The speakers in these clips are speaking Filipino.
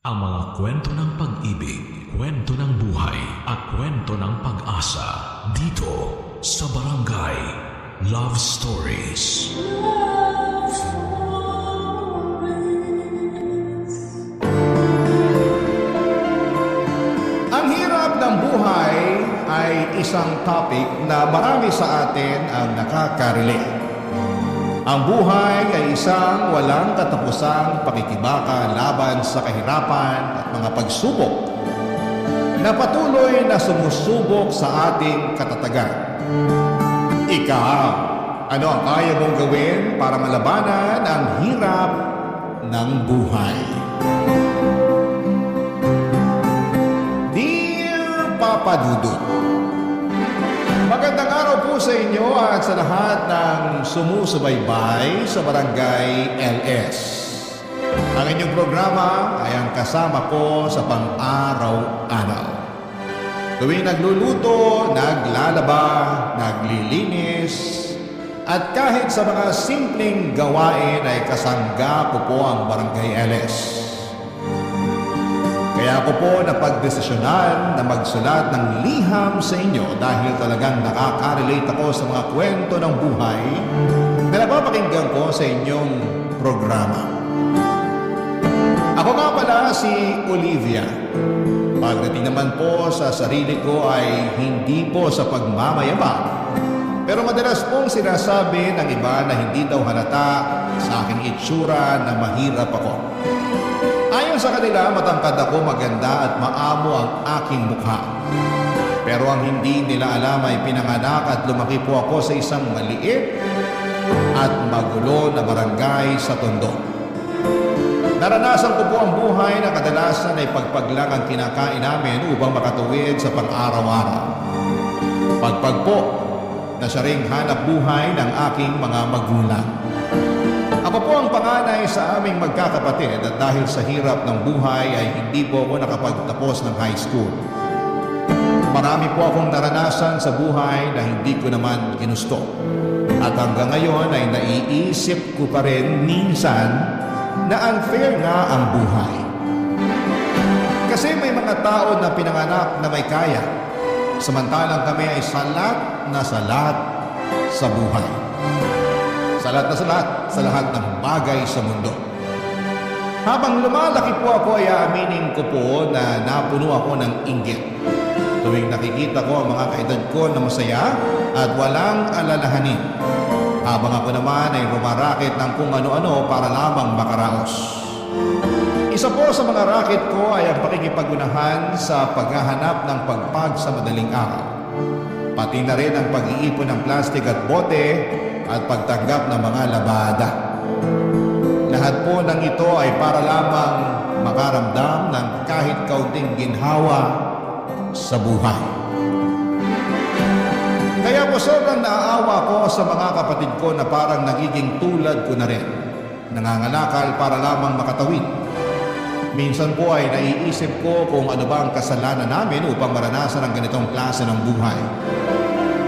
Ang mga kwento ng pag-ibig, kwento ng buhay, at kwento ng pag-asa dito sa Barangay Love Stories. Love Stories. Ang hirap ng buhay ay isang topic na marami sa atin ang nakaka-relate. Ang buhay ay isang walang katapusang pakikibaka laban sa kahirapan at mga pagsubok na patuloy na sumusubok sa ating katatagan. Ikaw, ano ang kaya mong gawin para malabanan ang hirap ng buhay? Dear Papa Dudut, magandang araw po sa inyo at sa lahat ng sumusubaybay sa Barangay LS. Ang inyong programa ay ang kasama ko sa pang-araw-araw. Tuwing nagluluto, naglalaba, naglilinis, at kahit sa mga simpleng gawain ay kasangga ko po ang Barangay LS. Kaya ako po napagdesisyonan na magsulat ng liham sa inyo dahil talagang nakaka-relate ako sa mga kwento ng buhay na napapakinggan ko sa inyong programa. Ako nga pala si Olivia. Pagdating naman po sa sarili ko ay hindi po sa pagmamayabang. Pero madalas pong sinasabi ng iba na hindi daw halata sa aking itsura na mahirap ako. Ayon sa kanila, matangkad ako, maganda at maamo ang aking mukha. Pero ang hindi nila alam ay pinanganak at lumaki po ako sa isang maliit at magulo na barangay sa Tondo. Naranasan ko po ang buhay na kadalasan ay pagpaglang ang kinakain namin upang makatuwid sa pang-araw-araw. Pagpag po na siya ring hanap buhay ng aking mga magulang. Ako po ang panganay sa aming magkakapatid at dahil sa hirap ng buhay ay hindi po ako nakapagtapos ng high school. Marami po akong naranasan sa buhay na hindi ko naman ginusto. At hanggang ngayon ay naiisip ko pa rin minsan na unfair nga ang buhay. Kasi may mga tao na pinanganak na may kaya, samantalang kami ay salat na salat sa buhay. Salat na salat sa lahat ng bagay sa mundo. Habang lumalaki po ako ay aaminin ko po na napuno ako ng inggit. Tuwing nakikita ko ang mga kaedad ko na masaya at walang alalahanin. Habang ako naman ay rumarakit ng kung ano-ano para lamang makaraos. Isa po sa mga racket ko ay ang pakikipag-unahan sa paghahanap ng pagpag sa madaling araw. Pati na rin ang pag-iipon ng plastik at bote at pagtanggap ng mga labada. Lahat po ng ito ay para lamang makaramdam ng kahit kaunting ginhawa sa buhay. Kaya po sobrang naaawa ko sa mga kapatid ko na parang nagiging tulad ko na rin. Nangangalakal para lamang makatawid. Minsan po ay naiisip ko kung ano ba ang kasalanan namin upang maranasan ang ganitong klase ng buhay.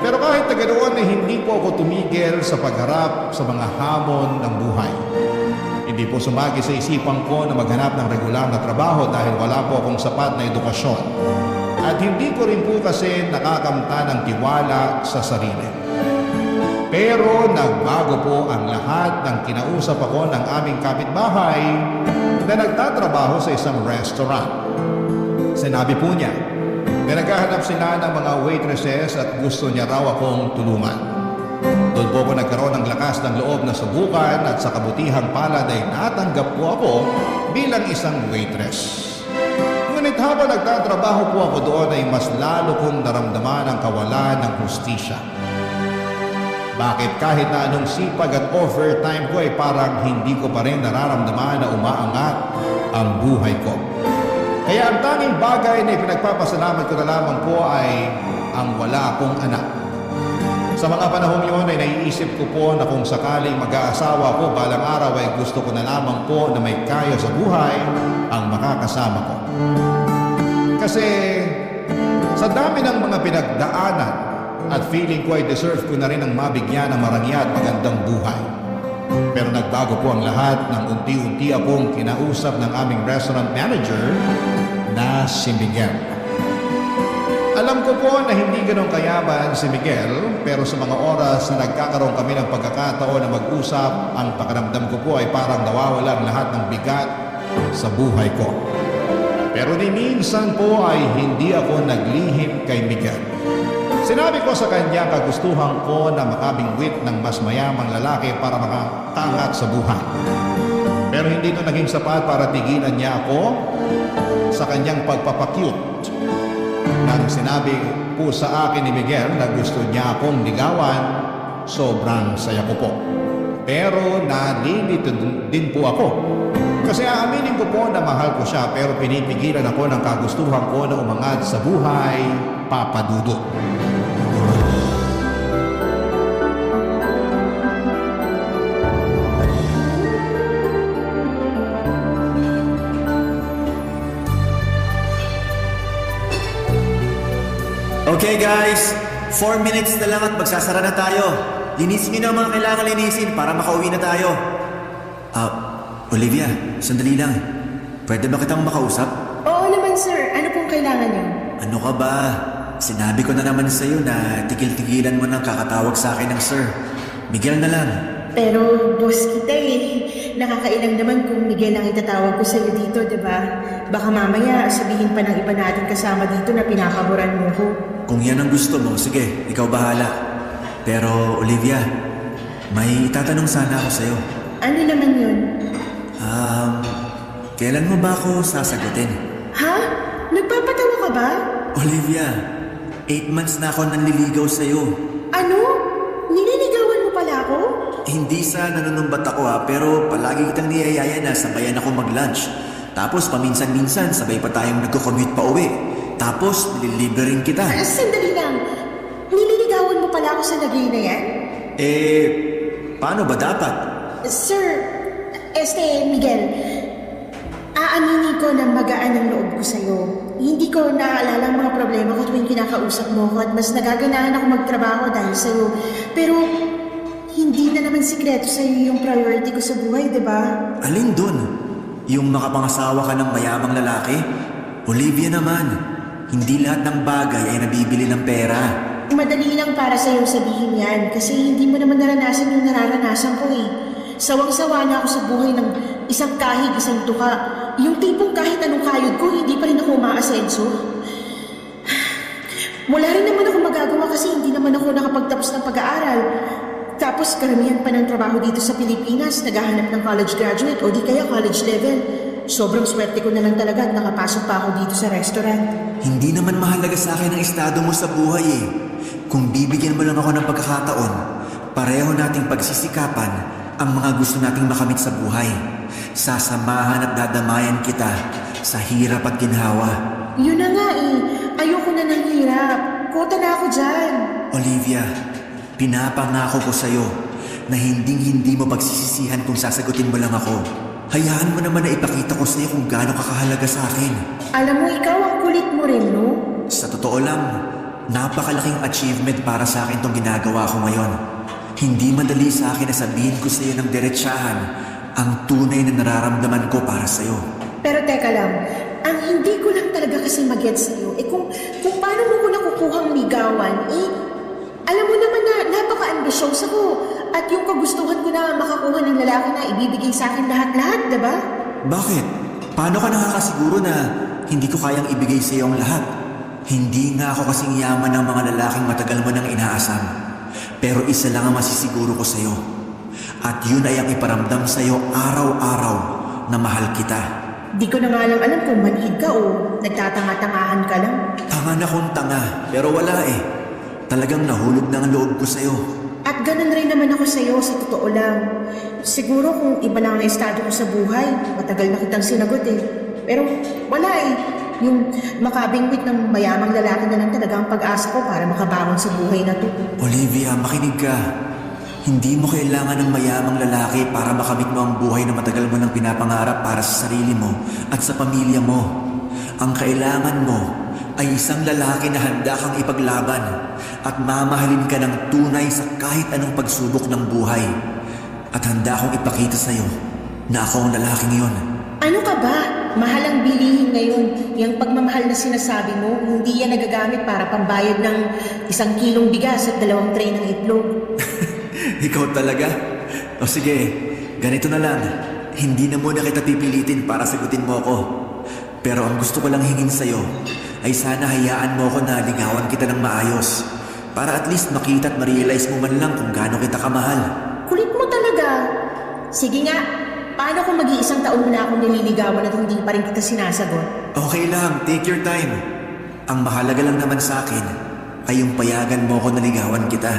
Pero kahit na ganoon ay hindi po ako tumigil sa pagharap sa mga hamon ng buhay. Hindi po sumagi sa isipan ko na maghanap ng regular na trabaho dahil wala po akong sapat na edukasyon. At hindi ko rin po kasi nakakamta ng tiwala sa sarili. Pero nagbago po ang lahat ng kinausap ako ng aming kapitbahay na nagtatrabaho sa isang restaurant. Sinabi po niya na naghahanap sila ng mga waitresses at gusto niya raw akong tulungan. Doon po ako nagkaroon ng lakas ng loob na subukan at sa kabutihang palad ay natanggap po ako bilang isang waitress. Ngunit habang nagtatrabaho po ako doon ay mas lalo kong naramdaman ang kawalan ng hustisya. Bakit kahit na anong sipag at overtime ko ay parang hindi ko pa rin nararamdaman na umaangat ang buhay ko. Kaya ang tanging bagay na ipinagpapasalamat ko na lamang po ay ang wala akong anak. Sa mga panahon yun ay naiisip ko po na kung sakaling mag-aasawa ko balang araw ay gusto ko na lamang po na may kaya sa buhay ang makakasama ko. Kasi sa dami ng mga pinagdaanan at feeling ko ay deserve ko na rin ang mabigyan ng marangya at magandang buhay. Pero nagbago po ang lahat nang unti-unti akong kinausap ng aming restaurant manager na si Miguel. Alam ko po na hindi ganun kayaman si Miguel, pero sa mga oras na nagkakaroon kami ng pagkakataon na mag-usap, ang pakiramdam ko po ay parang nawawala ang lahat ng bigat sa buhay ko. Pero di minsan po ay hindi ako naglihim kay Miguel. Sinabi ko sa kanya kagustuhan ko na makabingwit ng mas mayamang lalaki para makatangat sa buhay. Pero hindi ito naging sapat para tigilan niya ako sa kanyang pagpapakyut. Nang sinabi po sa akin ni Miguel na gusto niya akong ligawan, sobrang saya ko po. Pero nalilito din po ako. Kasi aaminin ko po na mahal ko siya pero pinipigilan ako ng kagustuhan ko na umangat sa buhay, Papa Dudut. Okay guys, 4 minutes na lang at magsasara na tayo. Linisin niyo na ang mga kailangan linisin para makauwi na tayo. Olivia, sandali lang. Pwede ba kitang makausap? Oo naman sir, ano pong kailangan niyo? Ano ka ba? Sinabi ko na naman sa'yo na tigil-tigilan mo nang kakatawag sa akin ng sir. Miguel na lang. Pero boss kita eh. Nakakailang naman kung Miguel ang itatawag ko sa'yo dito, diba? Baka mamaya sabihin pa ng iba natin kasama dito na pinakaburan mo ko. Kung yan ang gusto mo, sige, ikaw bahala. Pero Olivia, may itatanong sana ako sa'yo. Ano naman yun? Kailan mo ba ako sasagutin? Ha? Nagpapatawa ka ba? Olivia, 8 months na ako nanliligaw sa'yo. Ano? Nililigawan mo pala ako? Hindi sa nanunumbat ako pero palagi kitang niyayaya na sabayan ako mag-lunch. Tapos paminsan-minsan sabay pa tayong nagko-commute pa uwi. Tapos nililibre rin kita. Sandali lang. Nililigawan mo pala ako sa lagay na yan? Paano ba dapat? Sir, Miguel, aaminin ko na magaan ang loob ko sa'yo. Hindi ko naaalala ang mga problema ko tuwing kinakausap mo ko at mas nagaganahan ako magtrabaho dahil sa'yo. Pero hindi na naman sikreto sa'yo yung priority ko sa buhay, di ba? Alin dun? Yung makapangasawa ka ng mayamang lalaki? Olivia naman, hindi lahat ng bagay ay nabibili ng pera. Madali lang para sa'yo sabihin yan kasi hindi mo naman naranasan yung nararanasan ko eh. Sawang-sawa na ako sa buhay ng isang kahig, isang tuka. Yung tipong kahit anong kayod ko, hindi pa rin ako umaasenso. Wala rin naman ako magagawa kasi hindi naman ako nakapagtapos ng pag-aaral. Tapos karamihan pa ng trabaho dito sa Pilipinas, naghahanap ng college graduate o di kaya college level. Sobrang swerte ko na lang talaga at nakapasok pa ako dito sa restaurant. Hindi naman mahalaga sa akin ang estado mo sa buhay eh. Kung bibigyan mo lang ako ng pagkakataon, pareho nating pagsisikapan ang mga gusto nating makamit sa buhay. Sasamahan at dadamayan kita sa hirap at ginhawa. Yun na nga eh. Ayoko na ng hirap. Kota na ako dyan. Olivia, pinapangako ko sa'yo na hinding-hindi mo pagsisisihan kung sasagutin mo lang ako. Hayaan mo naman na ipakita ko sa'yo kung gaano kakahalaga sa akin. Alam mo, ikaw ang kulit mo rin, no? Sa totoo lang, napakalaking achievement para sa akin tong ginagawa ko ngayon. Hindi madali sa akin na sabihin ko sa'yo ng diretsahan ang tunay na nararamdaman ko para sa'yo. Pero teka lang, ang hindi ko lang talaga kasi mag-gets sa'yo, kung paano mo ko nakukuhang ligawan, alam mo naman na napaka-ambitious ako at yung kagustuhan ko na makakuha ng lalaki na ibibigay sa akin lahat-lahat, diba? Bakit? Paano ka nakakasiguro na hindi ko kayang ibigay sa'yo ang lahat? Hindi nga ako kasing yaman ng mga lalaking matagal mo nang inaasam. Pero isa lang ang masisiguro ko sa'yo. At yun ay ang iparamdam sa'yo araw-araw na mahal kita. Di ko na nga lang alam kung manhid ka o nagtatanga-tangahan ka lang. Tanga na kung tanga, pero wala eh. Talagang nahulog na ang loob ko sa'yo. At ganun rin naman ako sa'yo sa totoo lang. Siguro kung iba lang ang estado ko sa buhay, matagal na kitang sinagot eh. Pero wala eh. Yung makabingwit ng mayamang lalaki na lang talaga ang pag-asa ko para makabangon sa buhay na to. Olivia, makinig ka. Hindi mo kailangan ng mayamang lalaki para makamit mo ang buhay na matagal mo nang pinapangarap para sa sarili mo at sa pamilya mo. Ang kailangan mo ay isang lalaki na handa kang ipaglaban at mamahalin ka ng tunay sa kahit anong pagsubok ng buhay. At handa akong ipakita sa'yo na ako ang lalaking yon. Ano ka ba? Mahal ang bilihin ngayon. Yung pagmamahal na sinasabi mo, hindi yan nagagamit para pambayad ng 1 kilong bigas at 2 tray ng itlog. Ikaw talaga? O sige, ganito na lang. Hindi na muna kita pipilitin para sagutin mo ako. Pero ang gusto ko lang hingin sa'yo ay sana hayaan mo ako na ligawan kita ng maayos. Para at least makita at ma-realize mo man lang kung gaano kita kamahal. Kulit mo talaga. Sige nga, paano kung mag-iisang taon mo na akong nililigawan at hindi pa rin kita sinasagot? Okay lang, take your time. Ang mahalaga lang naman sa akin ay yung payagan mo ako na ligawan kita.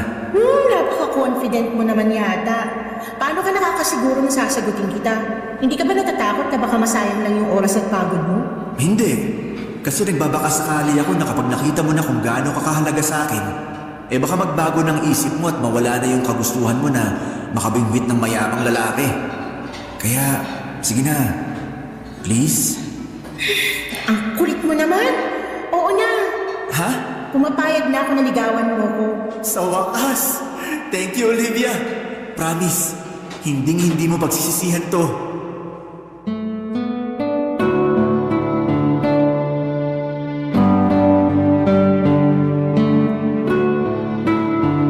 Napaka-confident mo naman yata. Paano ka nakakasiguro na sasagutin kita? Hindi ka ba natatakot na baka masayang lang yung oras at pagod mo? Hindi. Kasi nagbabaka sakali ako na kapag nakita mo na kung gaano ka kahalaga sa akin, baka magbago ng isip mo at mawala na yung kagustuhan mo na makabingwit ng mayamang lalaki. Kaya, sige na. Please? Ang kulit mo naman. Oo na. Ha? Pumapayag na ako na ligawan mo ko. Sa wakas! Thank you, Olivia! Promise, hinding-hindi mo pagsisisihan to.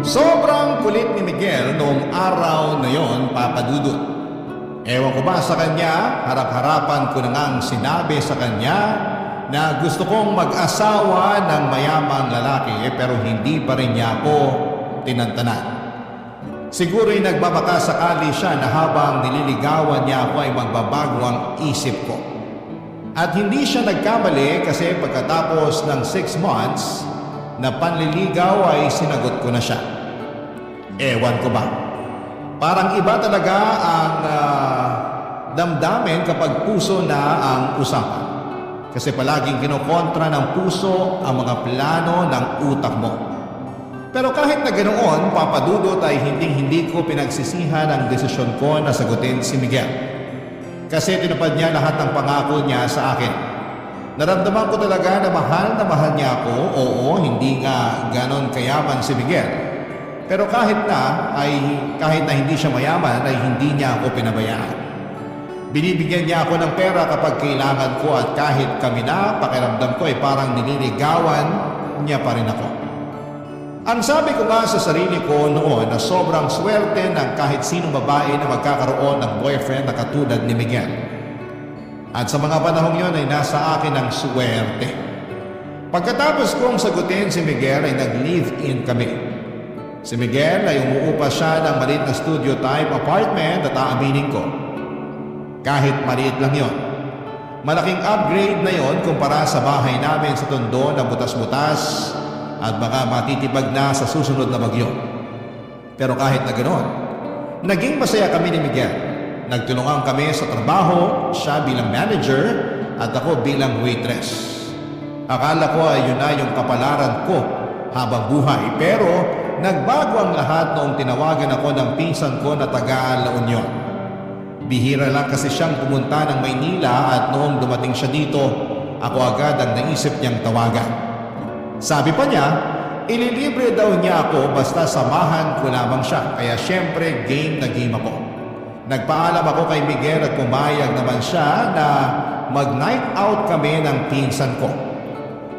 Sobrang kulit ni Miguel noong araw na yon, Papa Dudut. Ewan ko ba sa kanya, harap-harapan ko na ngang sinabi sa kanya na gusto kong mag-asawa ng mayamang lalaki pero hindi pa rin niya ako tinantanan. Siguro'y nagbabaka sakali siya na habang nililigawan niya ako ay magbabago ang isip ko. At hindi siya nagkamali kasi pagkatapos ng 6 months na panliligaw ay sinagot ko na siya. Ewan ko ba? Parang iba talaga ang damdamin kapag puso na ang usapan. Kasi palaging kinokontra ng puso ang mga plano ng utak mo. Pero kahit na ganoon, Papa Dudut, ay hindi ko pinagsisihan ang desisyon ko na sagutin si Miguel. Kasi tinupad niya lahat ng pangako niya sa akin. Naramdaman ko talaga na mahal niya ako. Oo, hindi nga ganon kayaman si Miguel. Pero kahit na hindi siya mayaman, ay hindi niya ako pinabayaan. Binibigyan niya ako ng pera kapag kailangan ko at kahit kami na, pakiramdam ko ay parang nililigawan niya pa rin ako. Ang sabi ko nga sa sarili ko noon na sobrang swerte ng kahit sinong babae na magkakaroon ng boyfriend na katulad ni Miguel. At sa mga panahong yon ay nasa akin ang swerte. Pagkatapos kong sagutin si Miguel ay nag-live-in kami. Si Miguel ay umuupa siya ng maliit na studio type apartment at aaminin ko. Kahit maliit lang yon. Malaking upgrade na yon kumpara sa bahay namin sa Tondo na butas-butas at baka matitibag na sa susunod na bagyo. Pero kahit na ganoon, naging masaya kami ni Miguel. Nagtulungan kami sa trabaho, siya bilang manager at ako bilang waitress. Akala ko ay yun na yung kapalaran ko habang buhay, pero nagbago ang lahat noong tinawagan ako ng pinsan ko na taga La Union. Bihira lang kasi siyang pumunta ng Maynila at noong dumating siya dito, ako agad ang naisip niyang tawagan. Sabi pa niya, ililibre daw niya ako basta samahan ko lamang siya. Kaya syempre game na game ako. Nagpaalam ako kay Miguel at pumayag naman siya na mag-night out kami ng pinsan ko.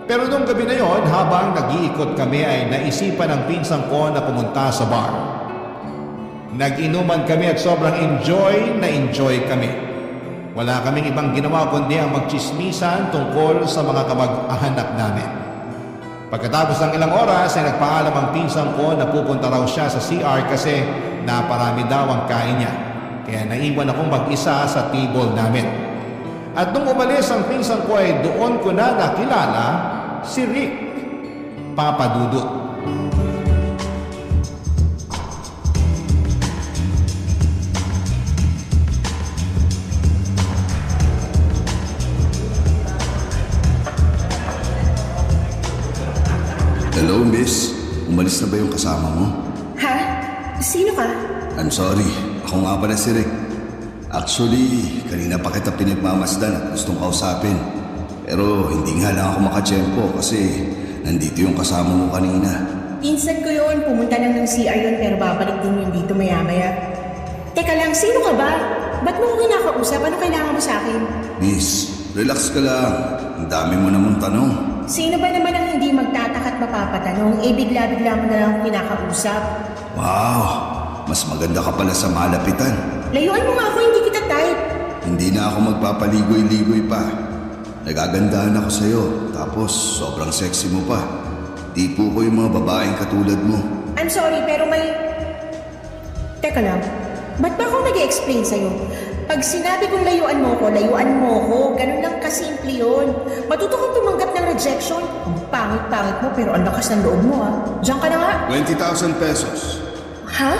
Pero nung gabi na yon, habang nag-iikot kami ay naisipan ng pinsan ko na pumunta sa bar. Nag-inuman kami at sobrang enjoy kami. Wala kaming ibang ginawa kundi ang magchismisan tungkol sa mga kamag-anak namin. Pagkatapos ng ilang oras ay nagpaalam ang pinsan ko na pupunta raw siya sa CR kasi naparami daw ang kain niya. Kaya naiwan akong mag-isa sa table namin. At nung umalis ang pinsan ko ay doon ko na nakilala si Rick, Papa Dudut. Hello, miss. Umalis na ba yung kasama mo? Ha? Sino ka? I'm sorry. Ako nga pala si Rick. Actually, kanina pa kita pinagmamasdan at gustong kausapin. Pero hindi nga lang ako makatsyempo kasi nandito yung kasama mo kanina. Pinsan ko yun. Pumunta lang ng CR yun pero babalik din yun dito maya-maya. Teka lang, sino ka ba? Ba't mo ko kinakausap? Ano kailangan mo sa akin? Miss, relax ka lang. Ang dami mo namang tanong. Sino ba naman ang hindi magtataka at mapapatanong? Bigla-bigla mo na lang ako kinakausap. Wow, mas maganda ka pala sa malapitan. Layuan mo nga ako, hindi kita type. Hindi na ako magpapaligoy-ligoy pa. Nagagandahan ako sa'yo, tapos sobrang sexy mo pa. Di po ko yung mga babaeng katulad mo. I'm sorry, pero may... Teka lang, ba't ba ako nag-i-explain sa'yo? Pag sinabi kong layuan mo ko, ganun lang kasimple yun. Matuto kang tumanggap ng rejection. Ang pangit-pangit mo, pero ang lakas ng loob mo ah. Diyan ka na nga. 20,000 pesos. Ha?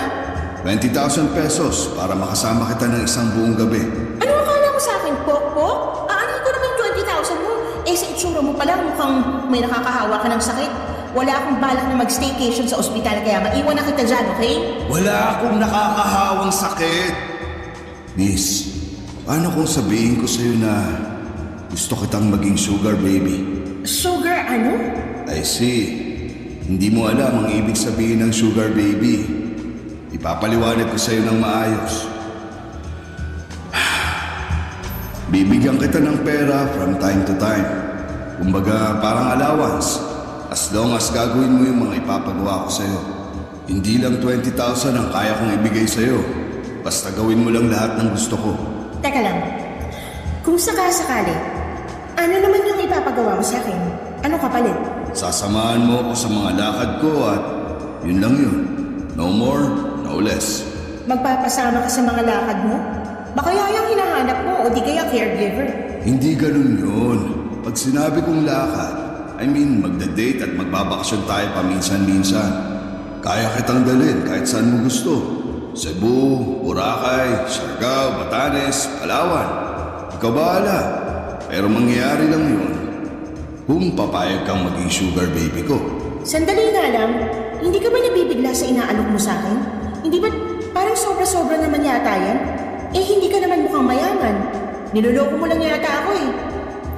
20,000 pesos para makasama kita ng isang buong gabi. Ano akala mo sa akin, Pok-Pok? Aanin ko naman 20,000 mo. Sa itsura mo pala, mukhang may nakakahawa ka ng sakit. Wala akong balak na mag-staycation sa ospital, kaya maiwan na kita dyan, okay? Wala akong nakakahawang sakit. Miss, paano kung sabihin ko sa'yo na gusto kitang maging sugar baby? Sugar ano? I see. Hindi mo alam ang ibig sabihin ng sugar baby. Ipapaliwanag ko sa'yo ng maayos. Bibigyan kita ng pera from time to time. Kumbaga parang allowance. As long as gagawin mo yung mga ipapagawa ko sa'yo. Hindi lang 20,000 ang kaya kong ibigay sa'yo. Basta gawin mo lang lahat ng gusto ko. Teka lang. Kung sakasakali, ano naman yung ipapagawa mo sa akin? Ano kapalit? Sasamahan mo ako sa mga lakad ko at yun lang yun. No more, no less. Magpapasama ka sa mga lakad mo? Baka yung hinahanap mo o di kaya caregiver? Hindi ganun yun. Pag sinabi kong lakad, I mean magda-date at magbabakasyon tayo paminsan-minsan. Kaya kitang dalhin kahit saan mo gusto. Cebu, Boracay, Siargao, Batanes, Palawan. Ikaw bahala. Pero mangyayari lang yun kung papayag kang maging sugar baby ko. Sandali nga lang, hindi ka ba nabibigla sa inaalok mo sa akin? Hindi ba parang sobra-sobra naman yata yan? Hindi ka naman mukhang mayaman. Niloloko mo lang yata ako eh.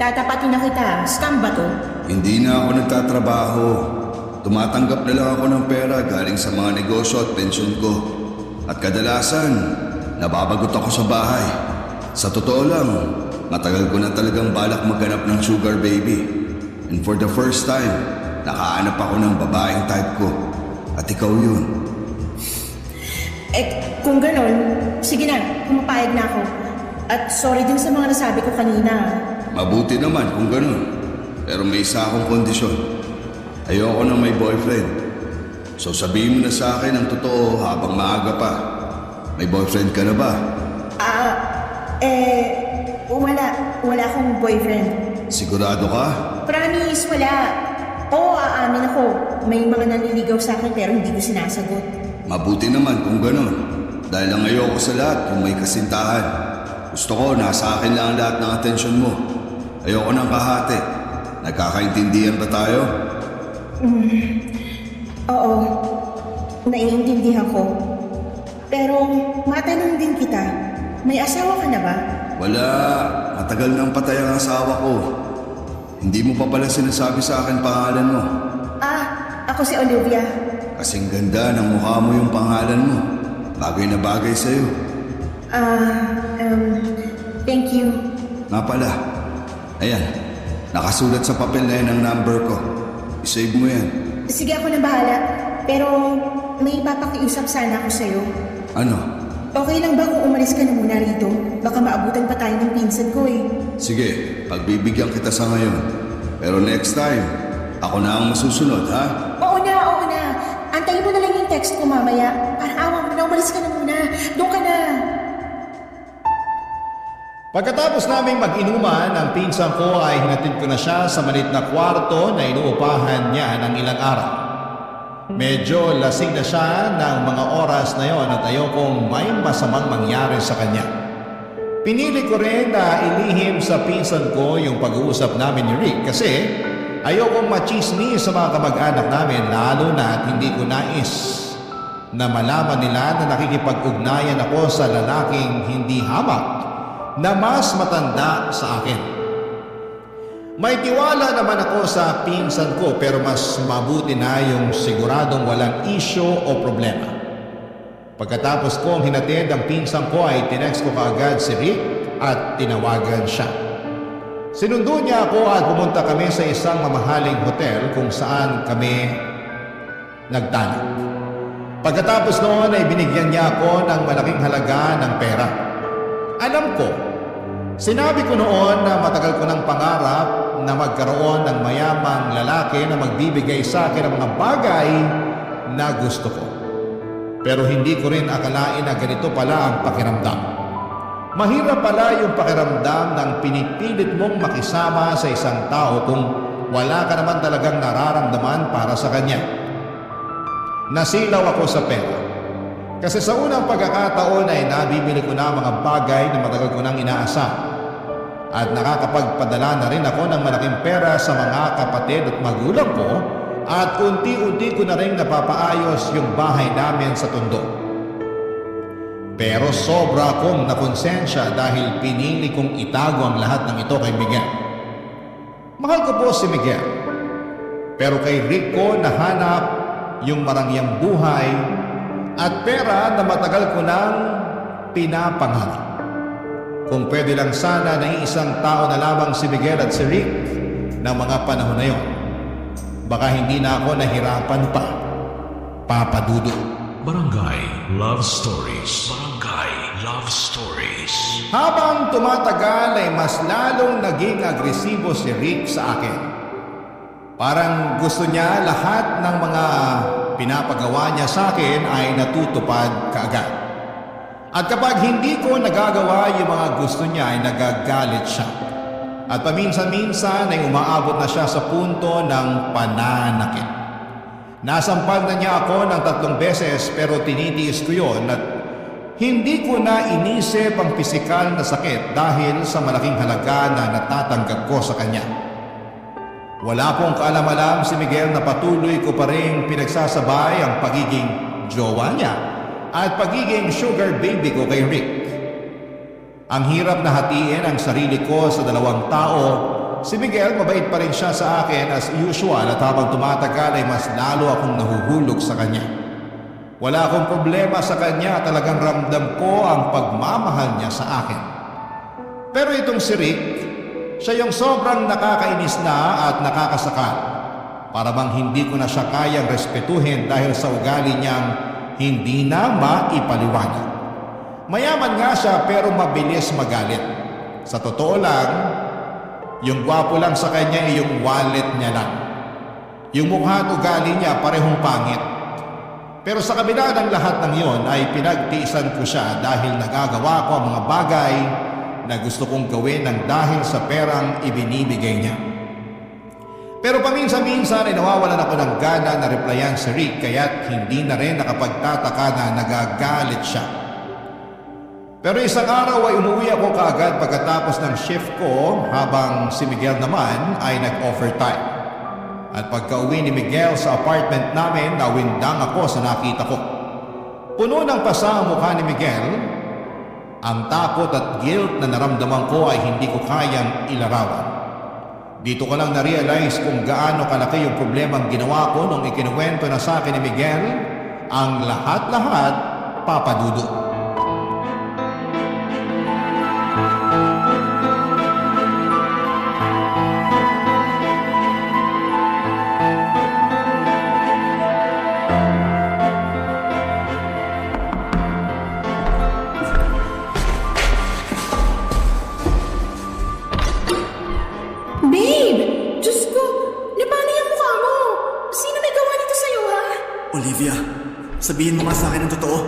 Tatapatin na kita, scam ba to? Hindi na ako nagtatrabaho. Tumatanggap na lang ako ng pera galing sa mga negosyo at pensyon ko. At kadalasan, nababagot ako sa bahay. Sa totoo lang, matagal ko na talagang balak maghanap ng sugar baby. And for the first time, nakahanap ako ng babaeng type ko. At ikaw yun. Kung ganon, sige na, pumapayag na ako. At sorry din sa mga nasabi ko kanina. Mabuti naman kung ganun. Pero may isa akong kondisyon. Ayoko na may boyfriend. So sabihin mo na sa akin ang totoo habang maaga pa. May boyfriend ka na ba? Wala akong boyfriend. Sigurado ka? Promise, wala. Oo, aamin ako. May mga nanliligaw sa akin pero hindi ko sinasagot. Mabuti naman kung ganun. Dahil ang ayoko sa lahat kung may kasintahan. Gusto ko nasa akin lang ang lahat ng atensyon mo. Ayoko ng kahati. Nagkakaintindihan ba tayo? Oo, naiintindihan ko. Pero matanong din kita, may asawa ka na ba? Wala. Matagal nang patay ang asawa ko. Hindi mo pa pala sinasabi sa akin pangalan mo. Ako si Olivia. Kasing ganda ng mukha mo yung pangalan mo. Bagay na bagay sa'yo. Thank you. Nga pala. Ayan. Nakasulat sa papel na yan ang number ko. I-save mo yan. Sige, ako na bahala. Pero may papakiusap sana ako sa'yo. Ano? Okay lang ba kung umalis ka na muna rito? Baka maabutan pa tayo ng pinsan ko eh. Sige, pagbibigyan kita sa ngayon. Pero next time, ako na ang masusunod, ha? Oo na. Antayin mo na lang yung text ko mamaya. Parang awa mo na, umalis ka na muna. Doon ka na. Pagkatapos naming mag-inuman, ang pinsan ko ay hinatid ko na siya sa maliit na kwarto na inuupahan niya ng ilang araw. Medyo lasing na siya ng mga oras na yon at ayokong may masamang mangyari sa kanya. Pinili ko rin na ilihim sa pinsan ko yung pag-uusap namin ni Rick kasi ayokong machismis sa mga kamag-anak namin lalo na at hindi ko nais na malaman nila na nakikipag-ugnayan ako sa lalaking hindi hamak na mas matanda sa akin. May tiwala naman ako sa pinsan ko pero mas mabuti na yung siguradong walang isyo o problema. Pagkatapos kong hinatid ang pinsang ko ay tinext ko kaagad si Rick at tinawagan siya. Sinundo niya ako at pumunta kami sa isang mamahaling hotel kung saan kami nagtalik. Pagkatapos noon ay binigyan niya ako ng malaking halaga ng pera. Alam ko, sinabi ko noon na matagal ko ng pangarap na magkaroon ng mayamang lalaki na magbibigay sa akin ng mga bagay na gusto ko. Pero hindi ko rin akalain na ganito pala ang pakiramdam. Mahirap pala yung pakiramdam ng pinipilit mong makisama sa isang tao kung wala ka naman talagang nararamdaman para sa kanya. Nasilaw ako sa pera. Kasi sa unang pagkakataon ay nabibili ko na mga bagay na matagal ko nang inaasam. At nakakapagpadala na rin ako ng malaking pera sa mga kapatid at magulang ko at unti-unti ko na rin napapaayos yung bahay namin sa Tondo. Pero sobra akong nakonsensya dahil pinili kong itago ang lahat ng ito kay Miguel. Mahal ko po si Miguel. Pero kay Rick ko nahanap yung marangyang buhay at pera na matagal ko nang pinapangarap. Kung pwede lang sana na isang tao na lamang si Miguel at si Rick ng mga panahon na yon, baka hindi na ako nahirapan pa, Papa Dudu. Barangay Love Stories. Barangay Love Stories. Habang tumatagal ay mas lalong naging agresibo si Rick sa akin. Parang gusto niya lahat ng mga pinapagawa niya sa akin ay natutupad kaagad. At kapag hindi ko nagagawa yung mga gusto niya ay nagagalit siya. At paminsan-minsan ay umaabot na siya sa punto ng pananakit. Nasampal na niya ako ng 3 beses pero tinitiis ko yon at hindi ko na inisip ang pisikal na sakit dahil sa malaking halaga na natatanggap ko sa kanya. Wala pong kaalam-alam si Miguel na patuloy ko pa rin pinagsasabay ang pagiging jowa niya at pagiging sugar baby ko kay Rick. Ang hirap na hatiin ang sarili ko sa 2 tao. Si Miguel mabait pa rin siya sa akin as usual at habang tumatagal ay mas lalo akong nahuhulog sa kanya. Wala akong problema sa kanya, talagang ramdam ko ang pagmamahal niya sa akin. Pero itong si Rick, siya yung sobrang nakakainis na at nakakasakal. Para bang hindi ko na siya kayang respetuhin dahil sa ugali niyang hindi na maipaliwanag. Mayaman nga siya pero mabilis magalit. Sa totoo lang, yung gwapo lang sa kanya ay yung wallet niya lang. Yung mukha at ugali niya parehong pangit. Pero sa kabila ng lahat ng yon ay pinagtiisan ko siya dahil nagagawa ko ang mga bagay na gusto kong gawin ng dahil sa perang ibinibigay niya. Pero paminsan-minsan ay nawawalan ako ng gana na replyan si Rick kaya't hindi na rin nakapagtataka na nagagalit siya. Pero isang araw ay umuwi ako kaagad pagkatapos ng shift ko habang si Miguel naman ay nag-overtime. At pagka-uwi ni Miguel sa apartment namin, nawindang ako sa nakita ko. Puno ng pasa ang mukha ni Miguel. Ang takot at guilt na naramdaman ko ay hindi ko kayang ilarawan. Dito ko lang na-realize kung gaano kalaki yung problemang ginawa ko nung ikinuwento na sa akin ni Miguel ang lahat-lahat, Papa Dudu. Olivia, sabihin mo nga sa akin ang totoo.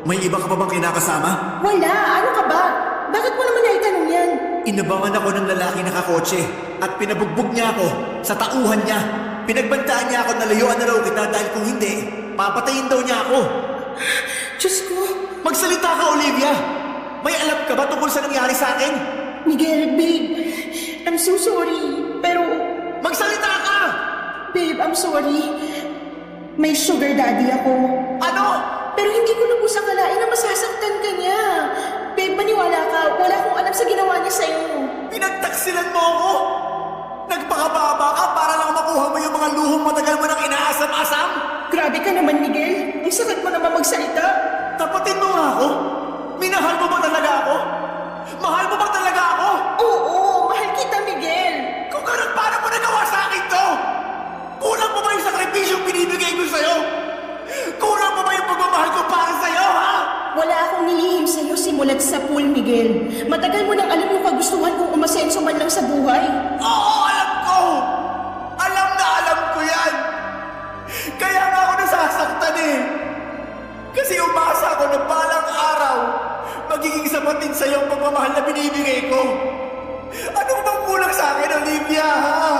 May iba ka pa bang kinakasama? Wala! Ano ka ba? Bakit mo naman naitanong yan? Inabangan ako ng lalaki nakakotse at pinabugbog niya ako sa tauhan niya. Pinagbantaan niya ako na layuan na raw kita dahil kung hindi, papatayin daw niya ako. Diyos ko! Magsalita ka, Olivia! May alam ka ba tungkol sa nangyari sa akin? Miguel, babe, I'm so sorry. Pero, Magsalita ka! babe, I'm sorry. May sugar daddy ako. Ano? Pero hindi ko lubos akalain na masasaktan ka niya. Babe, maniwala ka. Wala akong alam sa ginawa niya sa'yo. Pinagtaksilan mo ako? Nagpakababa ka para lang makuha mo yung mga luhong matagal mo nang inaasam-asam? Grabe ka naman, Miguel. Ang sakit mo naman magsalita. Tapos Sagutin mo nga ako! Minahal mo ba talaga ako? Mahal mo ba talaga ako? Oo, mahal kita, Miguel. Kung ganun, paano mo nagawa sa akin to? Kulang mo ba yung sakripisyong binibigay ko sa'yo? Kulang mo ba yung pagmamahal ko para sa'yo, ha? Wala akong nilihim sa'yo simulat sa pool, Miguel. Matagal mo nang alam yung kagustuhan kong umasenso man lang sa buhay. Oo, alam ko! Alam na alam ko yan! Kaya nga ako nasasaktan eh! Kasi umasa ako na balang araw magiging sapat din sa'yo ang pagmamahal na binibigay ko. Ano bang kulang sa akin, Olivia, ha?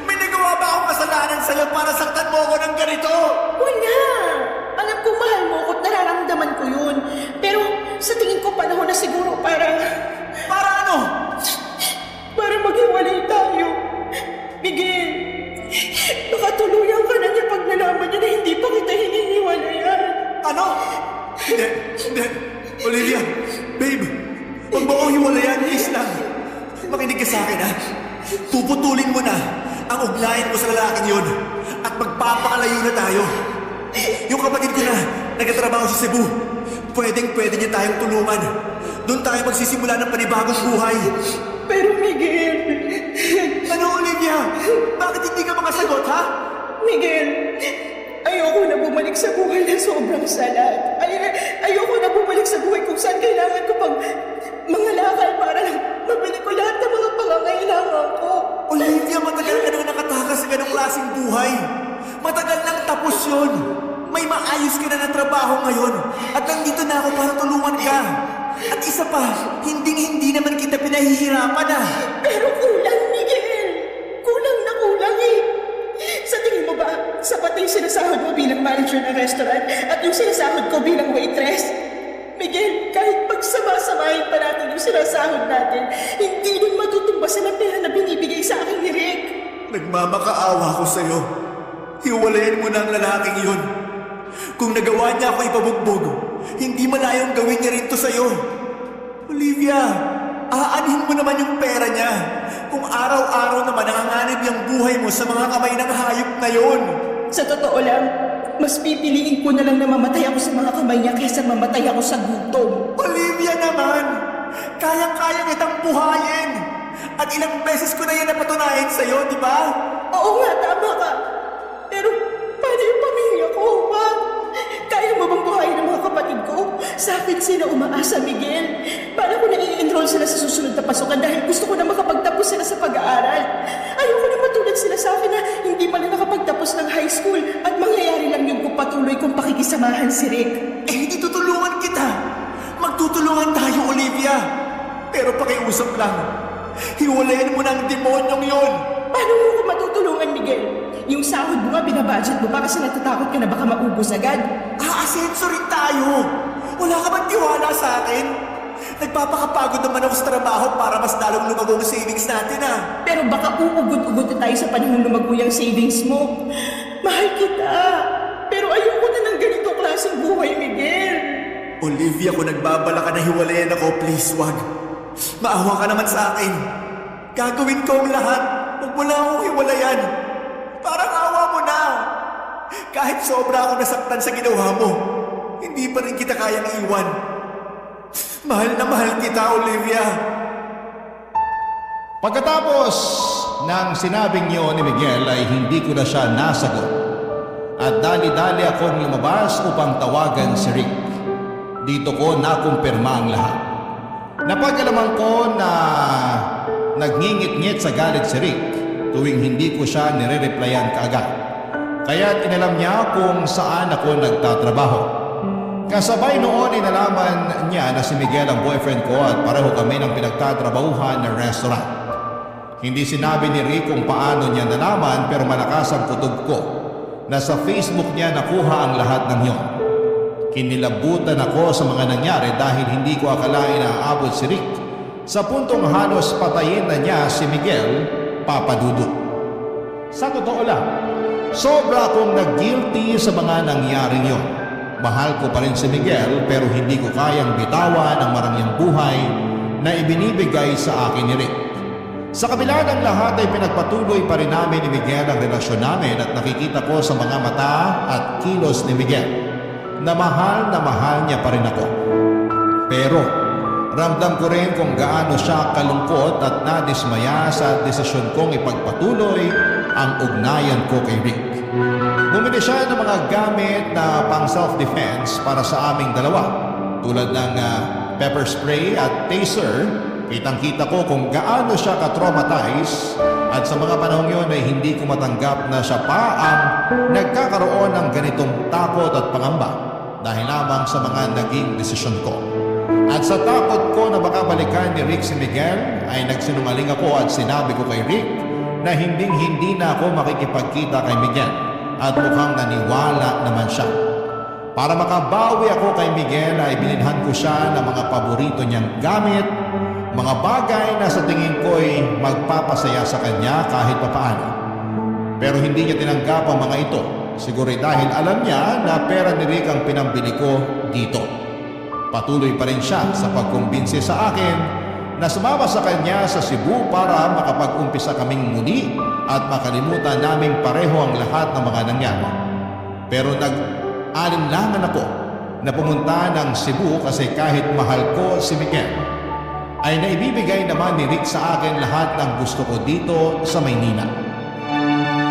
May nagawa ba akong kasalanan sa'yo para saktan mo ako ng ganito? Wala! Alam ko mahal mo ko at nararamdaman ko yun. Pero sa tingin ko panahon na siguro para Para ano? maghiwalay tayo. Miguel, baka tuluyan ka na niya pag nalaman niya na hindi pa kita hinihiwalayan. Ano? Hindi. Olivia, babe, huwag mo akong hiwalayan, please lang. Makinig ka sa akin, ha? Puputulin mo na ang ugnayan mo sa lalaking yun at magpapakalayo na tayo. Yung kapatid ko na nagtatrabaho sa Cebu, pwede niya tayong tulungan. Doon tayo magsisimula ng panibagong buhay. Pero Miguel, Ano, Olivia? Bakit hindi ka makasagot, ha? Miguel, ayoko na bumalik sa buhay na sobrang salat. Ayoko na bumalik sa buhay kung saan kailangan ko pang mangalakal para lang mabili ko lahat ng mga pangangailangan ko. Olivia, matagal ka nang nakatakas sa ganong klaseng buhay. Matagal nang tapos yun. May maayos ka na trabaho ngayon at nandito na ako para tulungan ka. At isa pa, hindi naman kita pinahihirapan ah. Pero kulang, Miguel. Kulang na kulang eh. Sa tingin mo ba, sapat na yung sinasahod mo bilang manager ng restaurant at yung sinasahod ko bilang waitress? Miguel, kahit pagsama-samahin pa natin yung sinasahod natin, hindi din matutumbasan ang pera na binibigay sa akin ni Rick. Nagmamakaawa ko sa'yo. Hiwalayan mo na ang lalaking yun. Kung nagawa niya ako ipabugbog, hindi malayong gawin niya rin to sa'yo. Olivia, aanhin mo naman yung pera niya. Kung araw-araw naman nanganganib yung buhay mo sa mga kamay ng hayop na yun. Sa totoo lang, mas pipiliin ko na lang na mamatay ako sa mga kamay niya kaysa mamatay ako sa gutom. Olivia naman, kayang-kaya kitang buhayin. At ilang beses ko na yan napatunayan sa'yo, di ba? Oo nga, tama ka. Pero paano yung pamilya ko, ha? Kaya mo bang buhayin ang mga kapatid ko? Sa akin sila umaasa, Miguel. Paano ko na i-enroll sila sa susunod na pasukan dahil gusto ko na makapagtapos sila sa pag-aaral? Ayoko na matulad sila sa akin na hindi pa na nakapagtapos ng high school at mangyayari lang yun kung patuloy kong pakikisamahan si Rick. Eh, hindi tutulungan kita. Magtutulungan tayo, Olivia. Pero pakiusap lang. Hiwalayan mo na ang demonyong yon. Paano mo ko matutulungan, Miguel? Yung sahod mo nga, binabudget mo pa kasi natatakot ka na baka maubos agad. Aasenso rin tayo. Wala ka bang tiwala sa akin? Nagpapakapagod naman ako sa trabaho para mas lalong lumago ang savings natin ah. Pero baka uugot-ugot na tayo sa panahon lumago yung savings mo. Mahal kita. Pero ayoko na ng ganitong klaseng buhay, Miguel. Olivia, kung nagbabala ka na hiwalayan ako, please wag. Maawa ka naman sa akin. Gagawin ko ang lahat. Huwag mo lang akong hiwalayan. Parang awa mo na. Kahit sobra ako nasaktan sa ginawa mo, hindi pa rin kita kayang iwan. Mahal na mahal kita, Olivia. Pagkatapos ng sinabing yun ni Miguel ay hindi ko na siya nasagot. At dali-dali akong lumabas upang tawagan si Rick. Dito ko nakumpirma ang lahat. Napag-alaman ko na nagngingit-ngit sa galit si Rick tuwing hindi ko siya nire-replyan kaagad. Kaya inalam niya kung saan ako nagtatrabaho. Kasabay noon inalaman niya na si Miguel ang boyfriend ko at pareho kami ng pinagtatrabahuhan na restaurant. Hindi sinabi ni Rick kung paano niya nalaman pero malakas ang kutob ko na sa Facebook niya nakuha ang lahat ng yon. Kinilabutan ako sa mga nangyari dahil hindi ko akalain na aabot si Rick sa puntong halos patayin na niya si Miguel, Papa Dudut. Sa totoo lang, sobra akong nag-guilty sa mga nangyaring yon. Mahal ko pa rin si Miguel pero hindi ko kayang bitawan ang marangyang buhay na ibinibigay sa akin ni Rick. Sa kabila ng lahat ay pinagpatuloy pa rin namin ni Miguel ang relasyon namin at nakikita ko sa mga mata at kilos ni Miguel na mahal niya pa rin ako. Pero ramdam ko rin kung gaano siya kalungkot at nadismaya sa desisyon kong ipagpatuloy ang ugnayan ko kay Rick. Bumili siya ng mga gamit na pang self-defense para sa aming dalawa, tulad ng pepper spray at taser. Kitang-kita ko kung gaano siya ka-traumatize at sa mga panahong yun ay hindi ko matanggap na siya pa ang nagkakaroon ng ganitong takot at pangamba dahil lamang sa mga naging desisyon ko. At sa takot ko na baka balikan ni Rick si Miguel ay nagsinungaling ako at sinabi ko kay Rick na hindi na ako makikipagkita kay Miguel at mukhang naniwala naman siya. Para makabawi ako kay Miguel ay binilhan ko siya ng mga paborito niyang gamit, mga bagay na sa tingin ko ay magpapasaya sa kanya kahit papaano. Pero hindi niya tinanggap ang mga ito, siguro dahil alam niya na pera ni Rick ang pinambili ko dito. Patuloy pa rin siya sa pagkumbinsi sa akin na sumama sa kanya sa Cebu para makapag-umpisa kaming muli at makalimutan naming pareho ang lahat ng mga nangyari. Pero nag-alinlangan ako na pumunta ng Cebu kasi kahit mahal ko si Miguel, ay naibibigay naman ni Rick sa akin lahat ng gusto ko dito sa Maynila.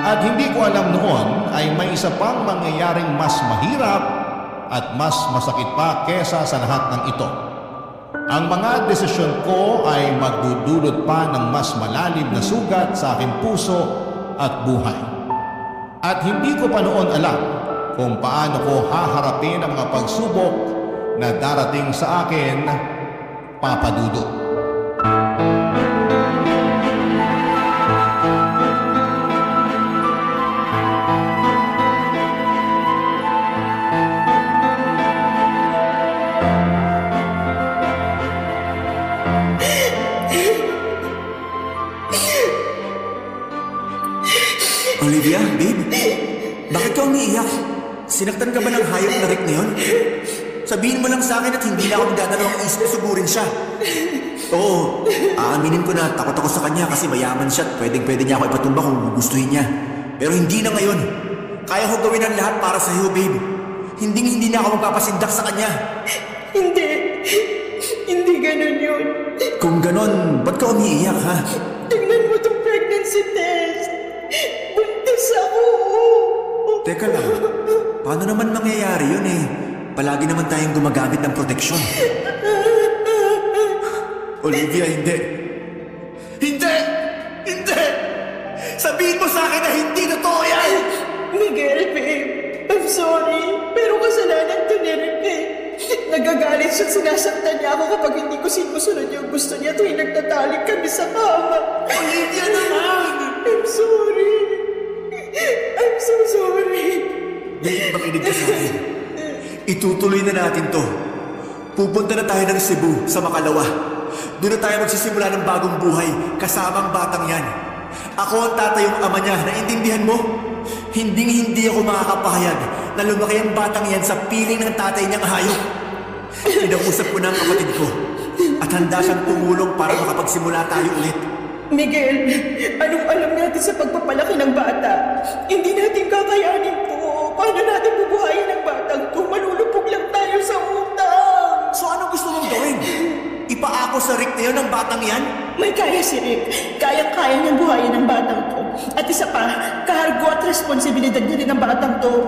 At hindi ko alam noon ay may isa pang mangyayaring mas mahirap at mas masakit pa kesa sa lahat ng ito. Ang mga desisyon ko ay magdudulot pa ng mas malalim na sugat sa aking puso at buhay. At hindi ko pa noon alam kung paano ko haharapin ang mga pagsubok na darating sa akin, Papa Dudut. Olivia, babe, bakit ka umiiyak? Sinaktan ka ba ng hayop na Rick na yun? Sabihin mo lang sa akin at hindi na ako magdadalawang isip na sugurin siya. Oo, aaminin ko na takot ako sa kanya kasi mayaman siya at pwedeng-pwede niya ako ipatumba kung gustuhin niya. Pero hindi na ngayon. Kaya ko gawin ang lahat para sa iyo, babe. Hindi na ako magpapasindak sa kanya. Hindi ganun yun. Kung ganon, ba't ka umiiyak, ha? Tingnan mo itong pregnancy test. Buntis ako. Teka lang, paano naman mangyayari yun eh? Palagi naman tayong gumagamit ng proteksyon. Olivia, hindi! Sabihin mo sa akin na hindi totoo yan! Miguel, babe, I'm sorry. Pero kasalanan to ni Rick eh. Nagagalit siya, sinasaktan niya ako kapag hindi ko sinusunod yung gusto niya tuwing nagtatalik kami sa kama. Olivia naman! I'm sorry. I'm so sorry. Babe, makinig ka sa akin. Itutuloy na natin to. Pupunta na tayo ng Cebu sa Makalawa. Doon na tayo magsisimula ng bagong buhay kasama ang batang yan. Ako ang tatayong ama niya, naintindihan mo? Hindi ako makakapahayag na lumaki ang batang yan sa piling ng tatay niyang hayop. Kinausap ko na ang kapatid ko at handa siyang tumulong para makapagsimula tayo ulit. Miguel, anong alam natin sa pagpapalaki ng bata? Hindi natin kakayanin to. Paano natin bubuhayin ang batang to? Malulupog lang tayo sa utang. So anong gusto mong gawin? Ipaako sa Rick na yun ang batang yan? May kaya si Rick. Kayang-kaya niyang buhayin ang batang to. At isa pa, kahargo at responsibilidad niya rin ang batang to.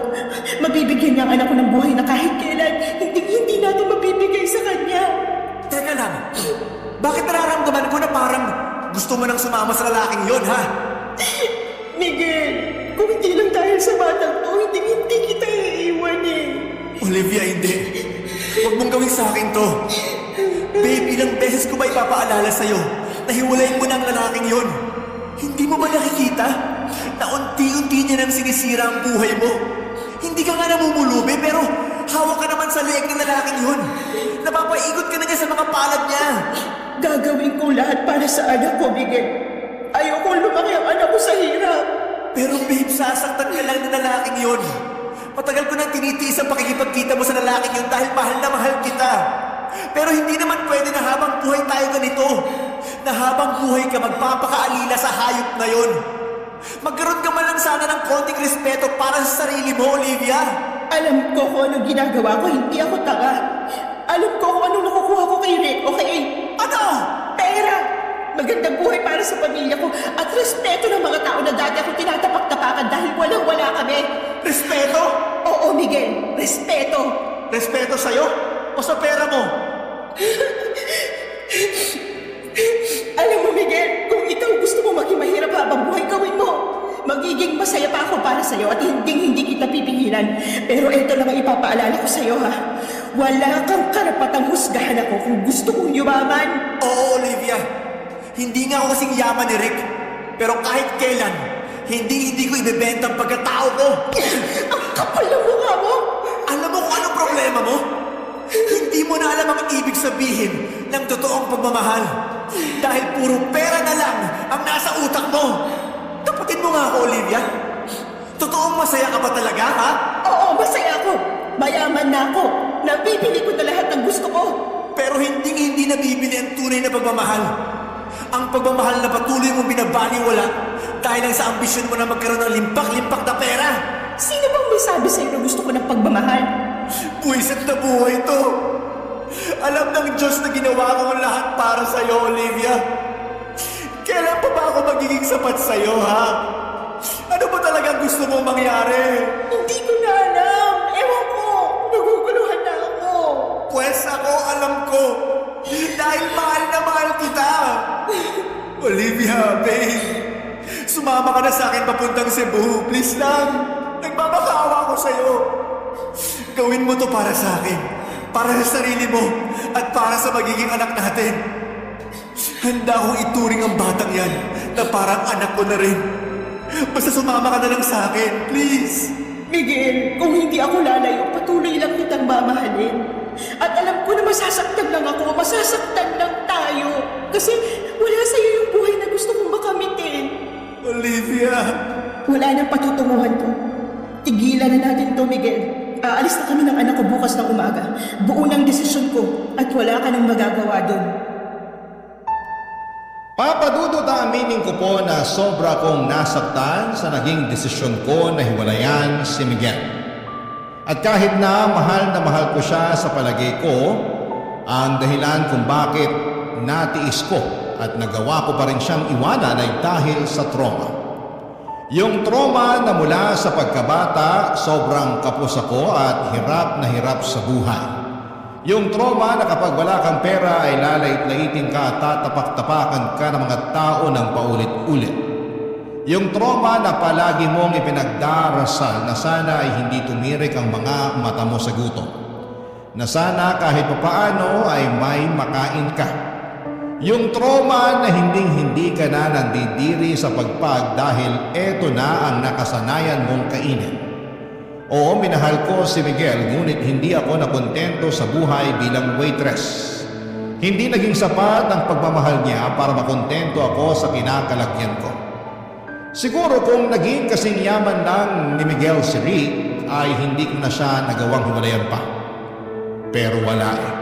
Mabibigyan niya ang anak ko ng buhay na kahit kailan, hindi natin mabibigay sa kanya. Teka lang, bakit nararamdaman ko na parang gusto mo nang sumama sa lalaking yon, ha? Miguel, kung hindi lang dahil sa batang to, hindi kita iiwan eh. Olivia, hindi. Huwag mong gawin sa akin to. Babe, ilang beses ko ba ipapaalala sa'yo na hiwalayin mo na ang lalaking yon? Hindi mo ba nakikita na unti-unti niya nang sinisira ang buhay mo? Hindi ka nga namumulubi pero hawak ka naman sa leeg ng lalaking yon. Napapaikot ka na niya sa mga palad niya. Gagawin ko lahat para sa anak ko, Miguel. Ayoko lumaki ang anak ko sa hirap. Pero babe, sasaktan ka lang ng lalaking yon. Matagal ko nang tinitiis ang pakikipagkita mo sa lalaking yon dahil mahal na mahal kita. Pero hindi naman pwede na habang buhay tayo ganito. Na habang buhay ka magpapakaalila sa hayop na yon. Magkaroon ka man lang sana ng konting respeto para sa sarili mo, Olivia. Alam ko kung anong ginagawa ko, hindi ako tanga. Alam ko kung anong nakukuha ko kay Rick, okay? Ano? Pera! Magandang buhay para sa pamilya ko at respeto ng mga tao na dati ako tinatapak-tapakan dahil walang-wala kami. Respeto? Oo, Miguel, respeto. Respeto sa'yo o sa pera mo? Alam mo, Miguel, kung ikaw gusto mo maging mahirap habang buhay, gawin mo. Magiging masaya pa ako para sa'yo at hindi kita pipigilan. Pero ito lang ang ipapaalala ko sa'yo, ha? Wala kang karapatang husgahan ako kung gusto kong yumaman. Oo, Olivia. Hindi nga ako kasing yaman ni Rick. Pero kahit kailan, hindi ko ibebenta ang pagkatao ko. Ang kapal ng mukha mo! Alam mo kung anong problema mo? Hindi mo na alam ang ibig sabihin ng totoong pagmamahal. Dahil puro pera na lang ang nasa utak mo. Tapatin mo nga ako, Olivia. Totoong masaya ka ba talaga, ha? Oo, masaya ako. Mayaman na ako. Nabibili ko na lahat ng gusto ko. Pero hindi nabibili ang tunay na pagmamahal. Ang pagmamahal na patuloy mong binabaliwala dahil lang sa ambisyon mo na magkaroon ng limpak-limpak na pera. Sino bang may sabi sa'yo na gusto ko ng pagmamahal? Buwisit na buhay to. Alam ng Diyos na ginawa ko ang lahat para sa'yo, Olivia. Kailan pa ba ako magiging sapat sa'yo, ha? Ano ba talaga gusto mong mangyari? Hindi ko na alam. Ewan ko. Naguguluhan na ako. Pwes ako alam ko. Dahil mahal na mahal kita. Olivia, babe. Sumama ka na sa akin papuntang Cebu. Please lang. Nagmamakawa ko sa'yo. Gawin mo to para sa akin. Para sa sarili mo. At para sa magiging anak natin. Handa akong ituring ang batang yan na parang anak ko na rin. Basta sumama ka na lang sa akin. Please. Miguel, kung hindi ako lalayo, patuloy lang kitang mamahalin. At alam ko na masasaktan lang ako, masasaktan lang tayo. Kasi wala sa'yo yung buhay na gusto kong makamitin. Olivia. Wala nang patutunguhan to. Tigilan na natin to, Miguel. Aalis na kami ng anak ko bukas ng umaga. Buo ng desisyon ko at wala ka nang magagawa doon. Papadudot aminin ko po na sobra kong nasaktan sa naging desisyon ko na hiwalayan si Miguel. At kahit na mahal ko siya sa palagay ko, ang dahilan kung bakit natiis ko at nagawa ko pa rin siyang iwanan ay dahil sa trauma. Yung trauma na mula sa pagkabata, sobrang kapos ako at hirap na hirap sa buhay. Yung trauma na kapag wala kang pera ay lalait-laitin ka at tatapak-tapakan ka ng mga tao ng paulit-ulit. Yung trauma na palagi mong ipinagdarasal na sana ay hindi tumirik ang mga mata mo sa gutom. Na sana kahit papaano ay may makain ka. Yung trauma na hindi ka na nandidiri sa pagpag dahil eto na ang nakasanayan mong kainin. Oo, minahal ko si Miguel ngunit hindi ako nakontento sa buhay bilang waitress. Hindi naging sapat ang pagmamahal niya para makontento ako sa kinakalagyan ko. Siguro kung naging kasing yaman lang ni Miguel si Rick ay hindi ko na siya nagawang hiwalayan pa. Pero wala eh.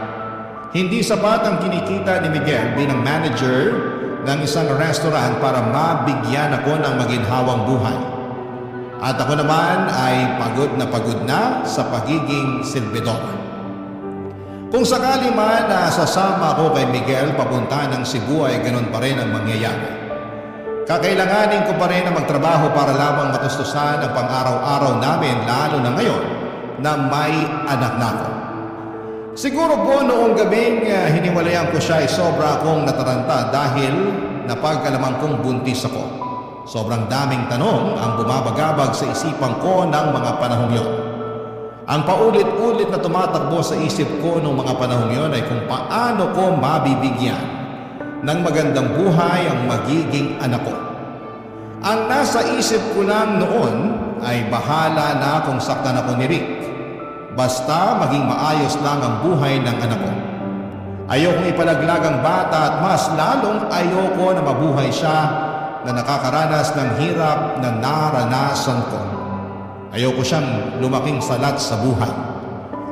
Hindi sapat ang kinikita ni Miguel bilang manager ng isang restaurant para mabigyan ako ng maginhawang buhay. At ako naman ay pagod na sa pagiging silbidora. Kung sakali man na sasama ako kay Miguel papunta ng Cebu ay ganun pa rin ang mangyayari. Kakailanganin ko pa rin na magtrabaho para lamang matustusan ang pang-araw-araw namin lalo na ngayon na may anak na ako. Siguro po noong gabing hiniwalayan ko siya ay sobra akong nataranta dahil napag-alaman kong buntis ako. Sobrang daming tanong ang bumabagabag sa isipan ko ng mga panahong yon. Ang paulit-ulit na tumatakbo sa isip ko noong mga panahong yon ay kung paano ko mabibigyan ng magandang buhay ang magiging anak ko. Ang nasa isip ko lang noon ay bahala na kung saktan ako ni Rick. Basta maging maayos lang ang buhay ng anak ko. Ayokong ipalaglag ang bata at mas lalong ayoko na mabuhay siya na nakakaranas ng hirap na naranasan ko. Ayoko siyang lumaking salat sa buhay.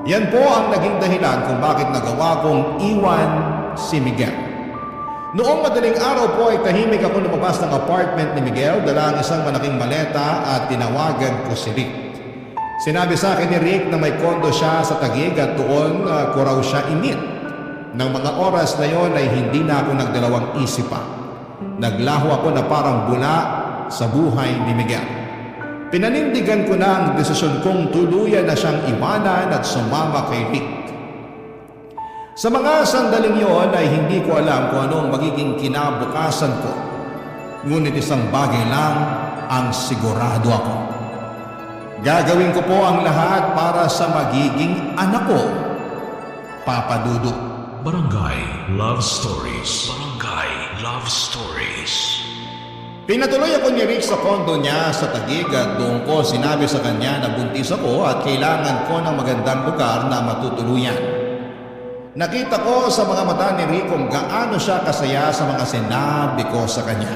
Yan po ang naging dahilan kung bakit nagawa kong iwan si Miguel. Noong madaling araw po ay tahimik ako lumabas ng apartment ni Miguel, dala ang isang malaking maleta at tinawagan ko si Rick. Sinabi sa akin ni Rick na may kondo siya sa Taguig at doon ko raw siya init. Nang mga oras na yon ay hindi na ako nagdalawang isip pa. Naglaho ako na parang bula sa buhay ni Miguel. Pinanindigan ko na ang desisyon kong tuluyan na siyang iwanan at sumama kay Rick. Sa mga sandaling yon ay hindi ko alam kung ano ang magiging kinabukasan ko. Ngunit isang bagay lang ang sigurado ako. Gagawin ko po ang lahat para sa magiging anak ko, Papa Dudut. Barangay Love Stories. Barangay Love Stories. Pinatuloy ako ni Rick sa kondo niya sa Taguig at doon ko sinabi sa kanya na buntis ako at kailangan ko ng magandang lugar na matutuluyan. Nakita ko sa mga mata ni Rick kung gaano siya kasaya sa mga sinabi ko sa kanya.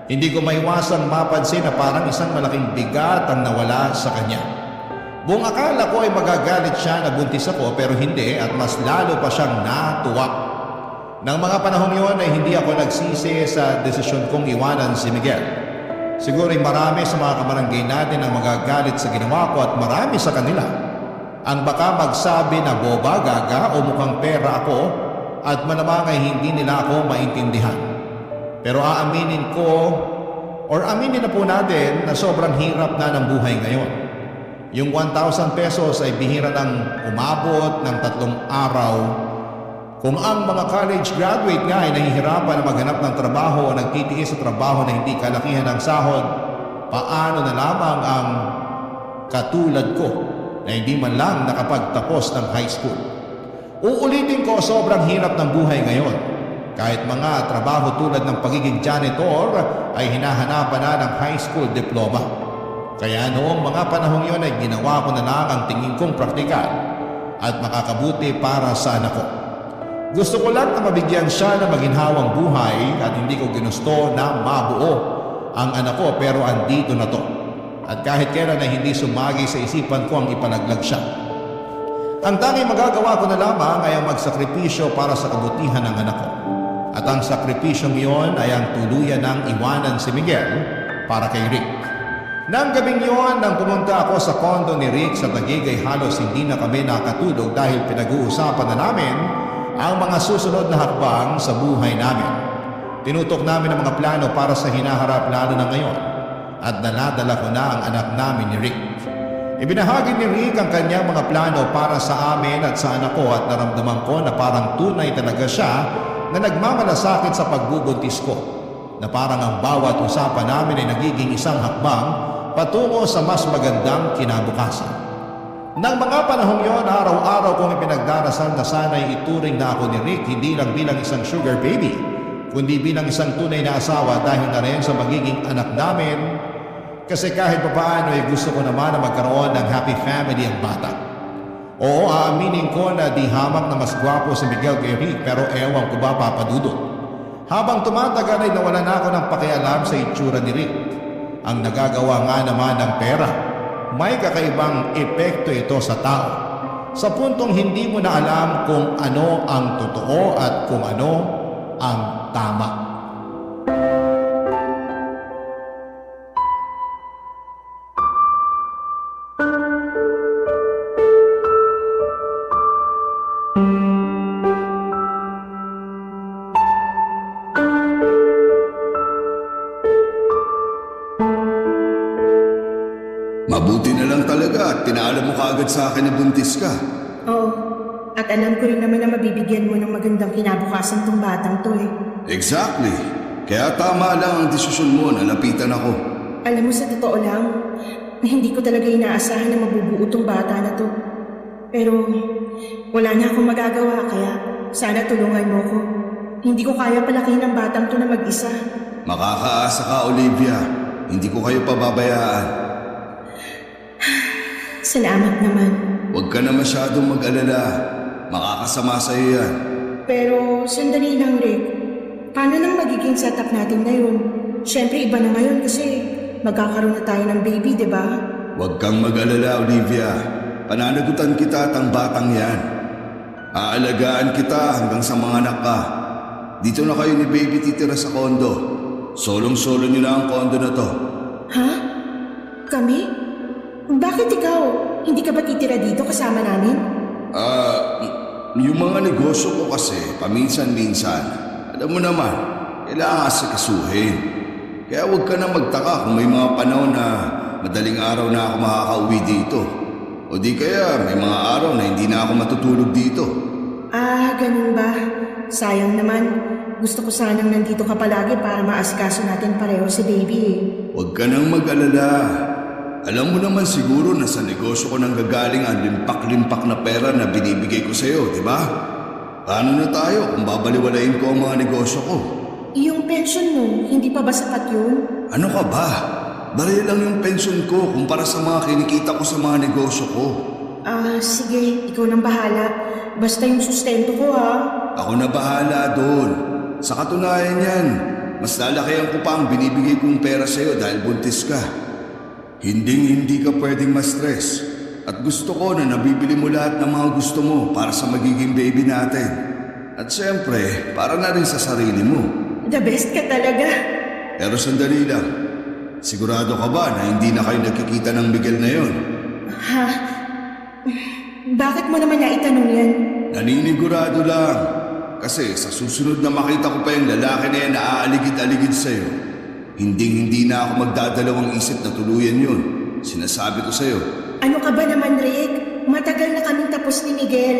Hindi ko maiwasang mapansin na parang isang malaking bigat ang nawala sa kanya. Buong akala ko ay magagalit siya na buntis ako pero hindi at mas lalo pa siyang natuwa. Nang mga panahong yon ay hindi ako nagsisi sa desisyon kong iwanan si Miguel. Siguro ay marami sa mga kabarangay natin ang magagalit sa ginawa ko at marami sa kanila ang baka magsabi na boba, gaga o mukhang pera ako at malamang ay hindi nila ako maintindihan. Pero aaminin na po natin na sobrang hirap na ng buhay ngayon. Yung 1,000 pesos ay bihira ng umabot ng 3 araw. Kung ang mga college graduate nga ay nahihirapan na maghanap ng trabaho o nagtitiis sa trabaho na hindi kalakihan ng sahod, paano na lamang ang katulad ko na hindi man lang nakapagtapos ng high school? Uulitin ko, sobrang hirap ng buhay ngayon. Kahit mga trabaho tulad ng pagiging janitor ay hinahanapan na ng high school diploma. Kaya noong mga panahong yon ay ginawa ko na lang ang tingin kong praktikal at makakabuti para sa anak ko. Gusto ko lang na mabigyan siya ng maginhawang buhay at hindi ko ginusto na mabuo ang anak ko pero andito na to. At kahit kailan ay hindi sumagi sa isipan ko ang ipalaglag siya. Ang tanging magagawa ko na lamang ay ang magsakripisyo para sa kabutihan ng anak ko. At ang sakripisyong iyon ay ang tuluyan ng iwanan si Miguel para kay Rick. Nang gabing iyon, nang pumunta ako sa kondo ni Rick sa Taguig ay halos hindi na kami nakatulog dahil pinag-uusapan na namin ang mga susunod na hakbang sa buhay namin. Tinutok namin ang mga plano para sa hinaharap lalo na ngayon. At naladala ko na ang anak namin ni Rick. Ibinahagi ni Rick ang kanyang mga plano para sa amin at sa anak ko at naramdaman ko na parang tunay talaga siya na nagmamalasakit sa pagbubuntis ko. Na parang ang bawat usapan namin ay nagiging isang hakbang patungo sa mas magandang kinabukasan. Nang mga panahong yon, araw-araw kong ipinagdarasal na sana'y ituring na ako ni Rick hindi lang bilang isang sugar baby, kundi bilang isang tunay na asawa dahil na rin sa magiging anak namin. Kasi kahit papaano ay gusto ko naman na magkaroon ng happy family ang bata. Oo, aaminin ko na di hamak na mas gwapo si Miguel kay Rick pero ewan ko ba, Papa Dudut. Habang tumatagal ay nawala na ako ng pakialam sa itsura ni Rick. Ang nagagawa nga naman ng pera. May kakaibang epekto ito sa tao. Sa puntong hindi mo na alam kung ano ang totoo at kung ano ang tama. Mabuti na lang talaga at pinaalam mo kaagad sa akin na buntis ka. Oo. At alam ko rin naman na mabibigyan mo ng magandang kinabukasan tong batang to eh. Exactly. Kaya tama lang ang desisyon mo na lapitan ako. Alam mo, sa totoo lang, hindi ko talaga inaasahan na mabubuo tong bata na to. Pero wala na akong magagawa kaya sana tulungan mo ko. Hindi ko kaya palakihin ang batang to na mag-isa. Makakaasa ka, Olivia. Hindi ko kayo pababayaan. Salamat naman. Huwag ka na masyadong mag-alala. Makakasama sa'yo yan. Pero sandali lang, Rick. Paano nang magiging setup natin ngayon? Siyempre iba na ngayon kasi magkakaroon na tayo ng baby, di ba? Huwag kang mag-alala, Olivia. Pananagutan kita at ang batang yan. Aalagaan kita hanggang sa mga anak ka. Dito na kayo ni baby titira sa kondo. Solong-solo nyo na ang kondo na to. Ha? Kami? Bakit ikaw? Hindi ka ba titira dito kasama namin? Yung mga negosyo ko kasi, paminsan-minsan, alam mo naman, kailangan asikasuhin. Kaya huwag ka na magtaka kung may mga panahon na madaling araw na ako makakauwi dito. O di kaya may mga araw na hindi na ako matutulog dito. Ganun ba? Sayang naman. Gusto ko sanang nandito ka palagi para maasikaso natin pareho si baby eh. Huwag ka nang mag-alala. Alam mo naman siguro na sa negosyo ko nang gagaling ang limpak-limpak na pera na binibigay ko sa'yo, di ba? Paano na tayo kung babaliwalain ko ang mga negosyo ko? Yung pension mo, hindi pa ba sapat yun? Ano ka ba? Baril lang yung pensyon ko kumpara sa mga kinikita ko sa mga negosyo ko. Sige, ikaw nang bahala. Basta yung sustento ko ha. Ako na bahala doon. Sa katunayan yan, mas lalakihan ko pa ang binibigay kong pera sa'yo dahil buntis ka. Hindi ka pwedeng ma-stress. At gusto ko na nabibili mo lahat ng mga gusto mo para sa magiging baby natin. At siyempre, para na rin sa sarili mo. The best ka talaga. Pero sandali lang. Sigurado ka ba na hindi na kayo nagkikita ng Miguel na yon? Ha? Bakit mo naman naitanong yan? Naninigurado lang. Kasi sa susunod na makita ko pa yung lalaki na yan na aaligid-aligid sa'yo, hindi na ako magdadalawang isip na tuluyan yun. Sinasabi ko sa'yo. Ano ka ba naman, Rick? Matagal na kaming tapos ni Miguel.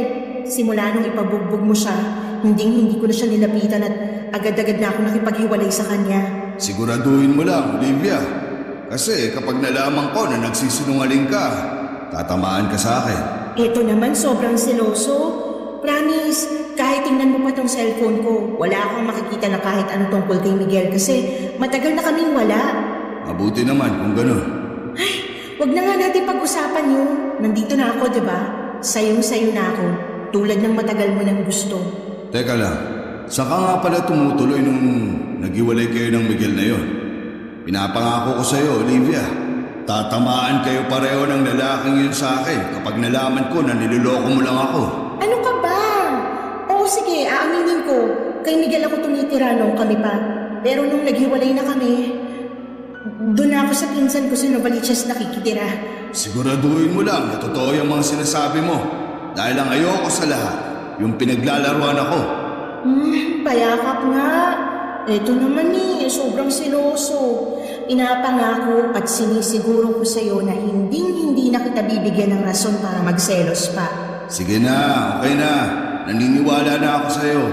Simula nung ipabugbog mo siya, hindi ko na siya nilapitan at agad-agad na ako nakipaghiwalay sa kanya. Siguraduhin mo lang, Olivia. Kasi kapag nalaman ko na nagsisinungaling ka, tatamaan ka sa akin. Eto naman, sobrang seloso. Promise, kahit tingnan mo pa tong cellphone ko, wala akong makikita na kahit ano tungkol kay Miguel kasi matagal na kaming wala. Mabuti naman kung ganun. Ay, wag na nga natin pag-usapan yun. Nandito na ako, diba? Sayong-sayo na ako, tulad ng matagal mo nang gusto. Teka lang, saka nga pala tumutuloy nung naghiwalay kayo ng Miguel na yon? Pinapangako ko sa'yo, Olivia. Tatamaan kayo pareho ng lalaking yun sa akin kapag nalaman ko na niloloko mo lang ako. Ano ka ba? Oo sige, aaminin ko. Kay Miguel ako tumitira nung kami pa. Pero nung naghiwalay na kami, doon ako sa pinsan ko sa Novaliches nakikitira. Siguraduhin mo lang na totoo yung mga sinasabi mo. Dahil ang ayoko sa lahat, yung pinaglalaruan ako. Payakap nga. Eto naman sobrang seloso. Pinapangako at sinisiguro ko sa'yo na hindi na kita bibigyan ng rason para magselos pa. Sige na, okay na. Naniniwala na ako sa'yo.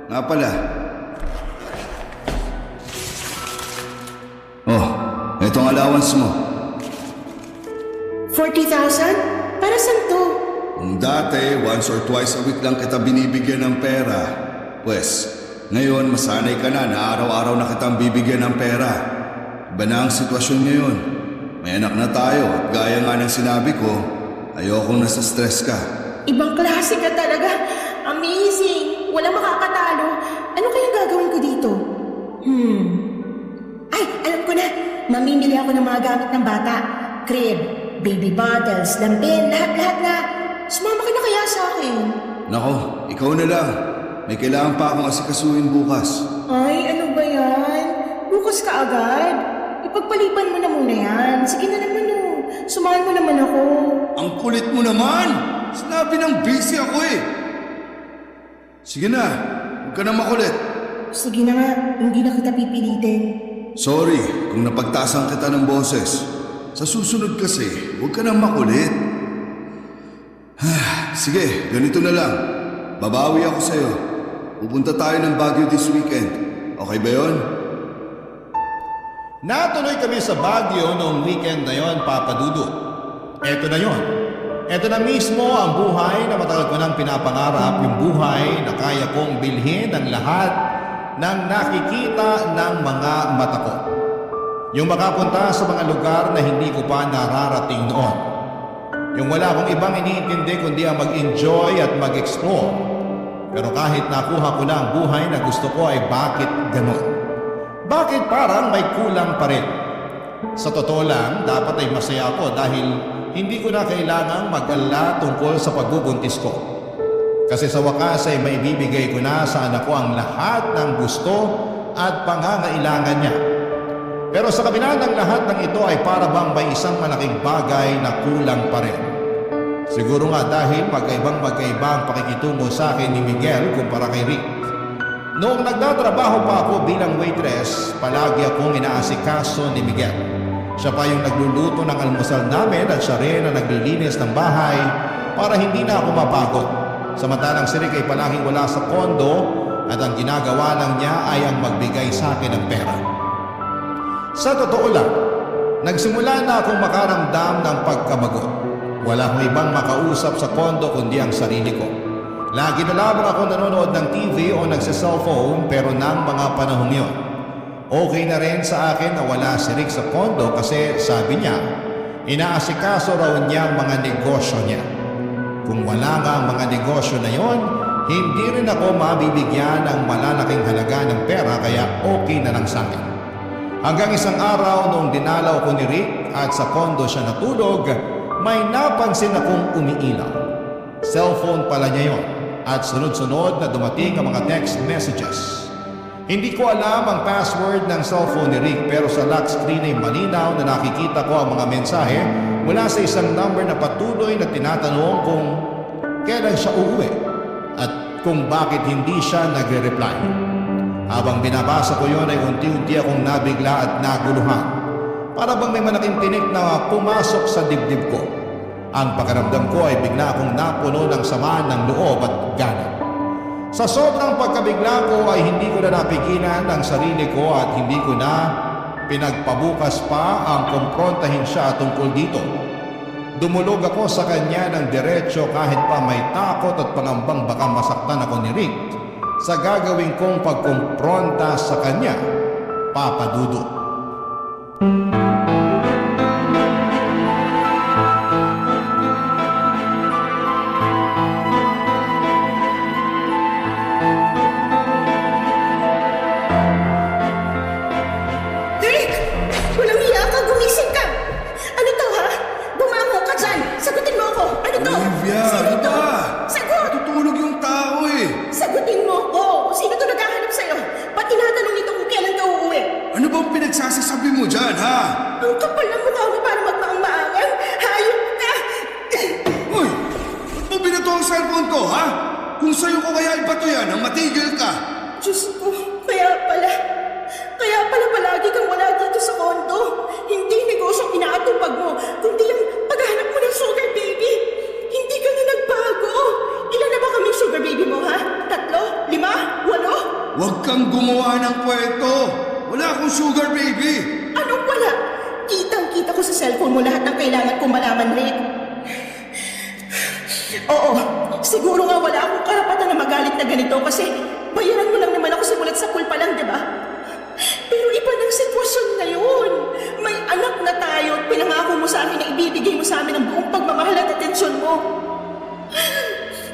Nga pala. Oh, etong allowance mo. 40,000? Para saan to? Kung dati, once or twice a week lang kita binibigyan ng pera, pues, ngayon masanay ka na araw-araw na kitang bibigyan ng pera. Iba na ang sitwasyon ngayon. May anak na tayo at gaya nga ng sinabi ko, ayokong nasa stress ka. Ibang klase ka talaga. Amazing. Walang makakatalo. Ano kayang gagawin ko dito? Ay, alam ko na. Mamimili ako ng mga gamit ng bata. Crib, baby bottles, lampin, lahat-lahat na. Sumama ka na kaya sa akin? Nako, ikaw na lang. May kailangan pa akong asikasuhin bukas. Ay, ano ba yan? Bukas ka agad? Ipagpaliban mo na muna yan. Sige na naman Sumahan mo naman ako. Ang kulit mo naman! Sinabi ng busy ako eh. Sige na, huwag ka na makulit. Sige na nga, hindi na kita pipilitin. Sorry kung napagtasan kita ng boses. Sa susunod kasi, huwag ka na makulit. Sige, ganito na lang. Babawi ako sa'yo. Pupunta tayo ng Baguio this weekend. Okay ba yun? Natuloy kami sa Baguio noong weekend na yon, Papa Dudu. Eto na yon. Eto na mismo ang buhay na matagal ko nang pinapangarap, yung buhay na kaya kong bilhin ang lahat ng nakikita ng mga mata ko. Yung makapunta sa mga lugar na hindi ko pa nararating noon. Yung wala akong ibang iniintindi kundi ang mag-enjoy at mag-explore. Pero kahit nakuha ko na ang buhay na gusto ko ay bakit ganon? Bakit parang may kulang pa rin? Sa totoo lang, dapat ay masaya ako dahil hindi ko na kailangang mag-alala tungkol sa pagbubuntis ko. Kasi sa wakas ay maibibigay ko na sa anak ko ang lahat ng gusto at pangangailangan niya. Pero sa kabila ng lahat ng ito ay para bang may isang malaking bagay na kulang pa rin. Siguro nga dahil magkaibang ang pakikitungo sa akin ni Miguel kumpara kay Rick. Noong nagtatrabaho pa ako bilang waitress, palagi akong inaasikaso ni Miguel. Siya pa yung nagluluto ng almusal namin at siya rin ang naglilinis ng bahay para hindi na ako mapagod. Samantalang si Rick ay palaging wala sa kondo at ang ginagawa lang niya ay ang magbigay sa akin ng pera. Sa totoo lang, nagsimula na akong makaramdam ng pagkabagot. Wala akong ibang makausap sa kondo kundi ang sarili ko. Lagi na lamang ako nanonood ng TV o nagsa-cellphone pero ng mga panahong yun. Okay na rin sa akin na wala si Rick sa kondo kasi sabi niya, inaasikaso raw niya ang mga negosyo niya. Kung wala nga ang mga negosyo na yon, hindi rin ako mabibigyan ng malalaking halaga ng pera kaya okay na lang sa akin. Hanggang isang araw noong dinalaw ko ni Rick at sa kondo siya natulog, may napansin akong umiilaw. Cellphone pala niya yon at sunod-sunod na dumating ang mga text messages. Hindi ko alam ang password ng cellphone ni Rick pero sa lock screen ay malinaw na nakikita ko ang mga mensahe mula sa isang number na patuloy na tinatanong kung kailan siya uuwi at kung bakit hindi siya nagre-reply. Habang binabasa ko yon ay unti-unti akong nabigla at naguluhan. Para bang may malaking tinik na pumasok sa dibdib ko. Ang pakiramdam ko ay bigla akong napuno ng sama ng loob at galit. Sa sobrang pagkabigla ko ay hindi ko na napigilan ang sarili ko at hindi ko na pinagpabukas pa ang kumprontahin siya tungkol dito. Dumulog ako sa kanya ng diretsyo kahit pa may takot at pangambang baka masaktan ako ni Rick sa gagawin kong pagkumpronta sa kanya, Papa Dudut. Rick! Walang hiya ka! Gumising ka! Ano to, ha? Bumango ka dyan! Sagutin mo ako! Ano to? Olivia, Sino ano to? ba? Sagot! Tutulog yung tao eh. Sagutin mo! Oo! Sino to naghahanap sa'yo? Ba't tinatanong nito kung kailan ka uuwi? Ano bang pinagsasasabi mo dyan, ha? Ang kapal ng mukha mo para magmaang-maangan! Hayop ka! Uy, ba't mo binato ang cellphone ko, ha? Kung sa'yo ko kaya ibato yan, ang matigil ka. Diyos ko! Kaya pala palagi kang wala dito sa kondo. Hindi negosyong inaatupag mo, kundi ang paghahanap mo ng sugar baby. Hindi ka na nagbago. Ilan na ba kaming sugar baby mo, ha? 3, 5, 8? Huwag kang gumawa ng kwento. Wala akong sugar baby. Anong wala? Kitang-kita ko sa cellphone mo lahat ng kailangan kong malaman, Rick. Oo, siguro nga wala akong karapatan na magalit na ganito kasi bayaran mo lang naman ako simulat sa pool pa lang, di ba? Pero iba ng sitwasyon ngayon. May anak na tayo at pinangako mo sa amin na ibibigay mo sa amin ang buong pagmamahal at atensyon mo.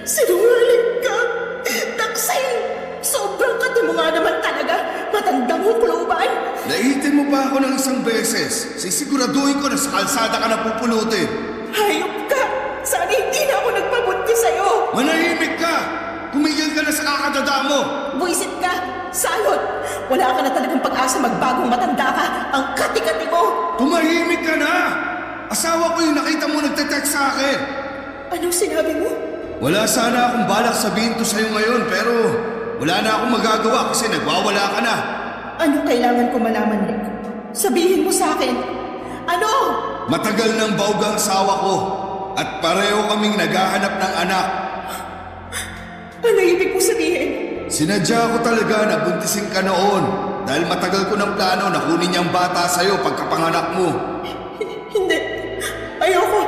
Sinungaling ka! Taksin! Sobrang kati mo nga naman talaga. Matandang hukluban. Naitin mo pa ako ng isang beses. Sisiguraduhin ko na sa kalsada ka na pupulutin. Hayop ka! Sana hindi na ako nagpabunti sa'yo. Manahimik ka! Tumigil ka na sa kakadada mo! Buisit ka! Salot! Wala ka na talagang pag-asa magbagong matanda ka. Ang kati-kati mo! Tumahimik ka na! Asawa ko yung nakita mo nagte-text sa akin. Anong sinabi mo? Wala sana akong balak sabihin to sa'yo ngayon pero wala na akong magagawa kasi nagwawala ka na. Anong kailangan ko malaman, Rick? Sabihin mo sa akin. Ano? Matagal nang baog ang asawa ko at pareho kaming naghahanap ng anak. Ano ibig mo sabihin? Sinadya ko talaga na buntisin ka noon dahil matagal ko ng plano na kunin niyang bata sa'yo pagkapanganak mo. Hindi. Ayoko.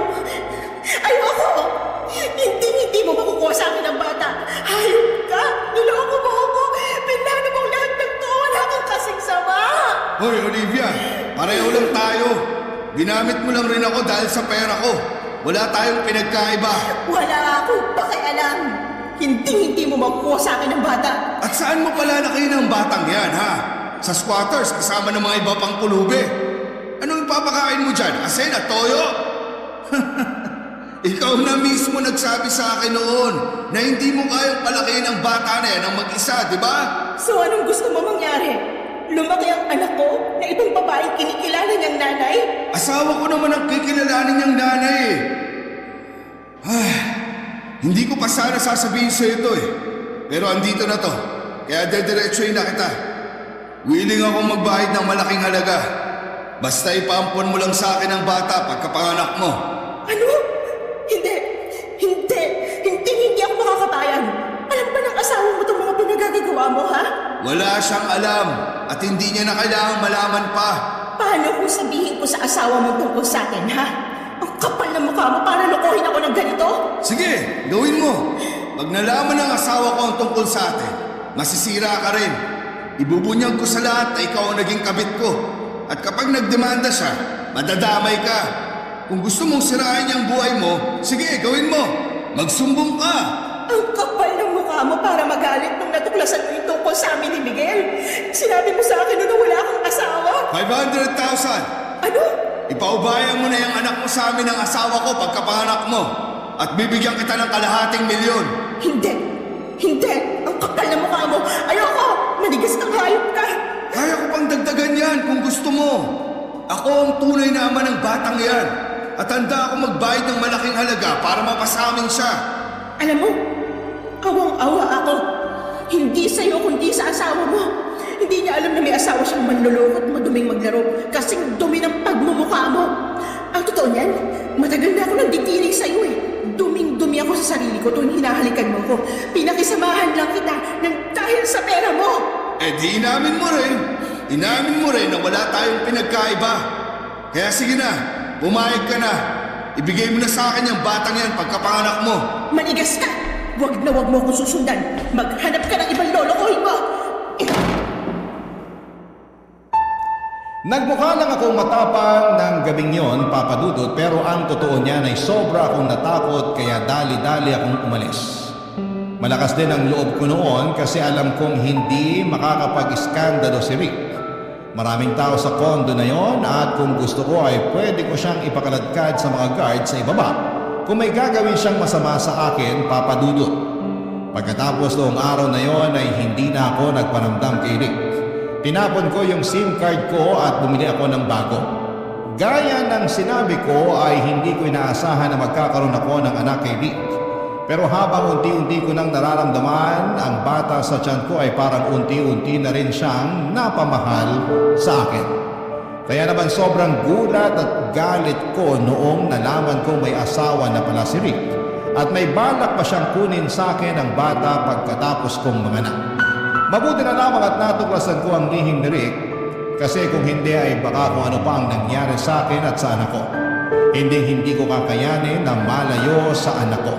Hindi mo makukuha sa akin ang bata. Hayop ka. Niloko mo ako. Pinlano mong lahat ng to. Wala kang kasing sama. Hoy Olivia, pareho lang tayo. Ginamit mo lang rin ako dahil sa pera ko. Wala tayong pinagkaiba. Wala akong pakialam. Hindi mo makukuha sa akin ang bata. At saan mo pala nakita ang batang yan, ha? Sa squatters kasama ng mga iba pang pulubi. Anong ipapakain mo dyan? Asin at toyo? Ikaw na mismo nagsabi sa akin noon na hindi mo kayang palakihin ang bata na yan ng mag-isa, di ba? So anong gusto mo mangyari? Lumaki ang anak ko na ibang babae kinikilala niyang nanay? Asawa ko naman ang kikilalanin niyang nanay eh. Hindi ko pa sana sasabihin sa ito eh. Pero andito na to. Kaya dediretsuhin na kita. Willing akong magbayad ng malaking halaga. Basta ipaampon mo lang sa akin ang bata pagkapanganak mo. Ano? Hindi ako makakabayan. Alam ba ng asawa mo itong mga pinagagagawa mo, ha? Wala siyang alam at hindi niya na kailangang malaman pa. Paano kung sabihin ko sa asawa mo tungkol sa atin, ha? Ang kapal ng mukha mo para lokohin ako ng ganito? Sige, gawin mo. Pag nalaman ng asawa ko ang tungkol sa atin, masisira ka rin. Ibubunyag ko sa lahat na ikaw ang naging kabit ko. At kapag nagdemanda siya, madadamay ka. Kung gusto mong sirain niyang buhay mo, sige, gawin mo. Magsumbong ka. Ang kapal ng mukha mo para magalit nung natuklasan mo yung tungkol sa amin ni Miguel. Sinabi mo sa akin na wala akong asawa. 500,000. Ano? Ipaubayan mo na yung anak mo sa amin ng asawa ko pagkapanganak mo. At bibigyan kita ng kalahating milyon. Hindi. Ang kapal ng mukha mo. Ayoko. Manigas kang hayop ka. Kaya ko pang dagdagan yan kung gusto mo. Ako ang tunay na ama ng batang yan. At handa ako magbayad ng malaking halaga para mapasamin siya. Alam mo, awang-awa ako. Hindi sa'yo kundi sa asawa mo. Hindi niya alam na may asawa siyang manluloko at maduming maglaro kasing dumi ng pagmumukha mo. Ang totoo niyan, matagal na ako nagdikiling sa'yo eh. Duming-dumi ako sa sarili ko tuwing hinahalikan mo ko. Pinakisamahan lang kita ng dahil sa pera mo. Eh di inamin mo rin. Inamin mo rin na wala tayong pinagkaiba. Kaya sige na, pumayag ka na. Ibigay mo na sa akin yung batang yan pagkapanganak mo. Manigas ka! Wag na wag mo akong susundan. Maghanap ka ng ibang lolokohin mo. Nagmukha lang akong matapang ng gabing yon, Papa Dudut, pero ang totoo niyan ay sobra akong natakot kaya dali-dali akong umalis. Malakas din ang loob ko noon kasi alam kong hindi makakapag-iskandalo si Rick. Maraming tao sa kondo na yon at kung gusto ko ay pwede ko siyang ipakaladkad sa mga guard sa ibaba kung may gagawin siyang masama sa akin, Papa Dudut. Pagkatapos noong araw na yon ay hindi na ako nagparamdam kay Rick. Tinapon ko yung SIM card ko at bumili ako ng bago. Gaya ng sinabi ko ay hindi ko inaasahan na magkakaroon ako ng anak kay Rick. Pero habang unti-unti ko nang nararamdaman, ang bata sa tiyan ko ay parang unti-unti na rin siyang napamahal sa akin. Kaya naman sobrang gulat at galit ko noong nalaman kong may asawa na pala si Rick at may balak pa siyang kunin sa akin ang bata pagkatapos kong manganak. Mabuti na lamang at natuklasan ko ang lihim ni Rick kasi kung hindi ay baka kung ano pa ang nangyari sa akin at sa anak ko. Hindi ko kakayanin na malayo sa anak ko.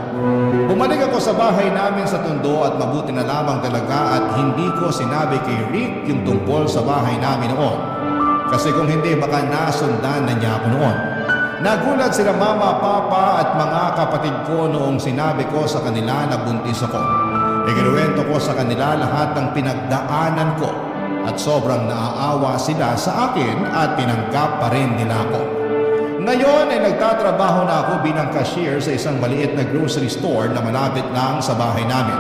Bumalik ako sa bahay namin sa Tondo at mabuti na lamang talaga at hindi ko sinabi kay Rick yung tungkol sa bahay namin noon. Kasi kung hindi baka nasundan na niya ako noon. Nagulat sila mama, papa at mga kapatid ko noong sinabi ko sa kanila na buntis ako. Ikinuwento ko sa kanila lahat ng pinagdaanan ko at sobrang naaawa sila sa akin at tinanggap pa rin nila ako. Ngayon ay nagtatrabaho na ako bilang cashier sa isang maliit na grocery store na malapit lang sa bahay namin.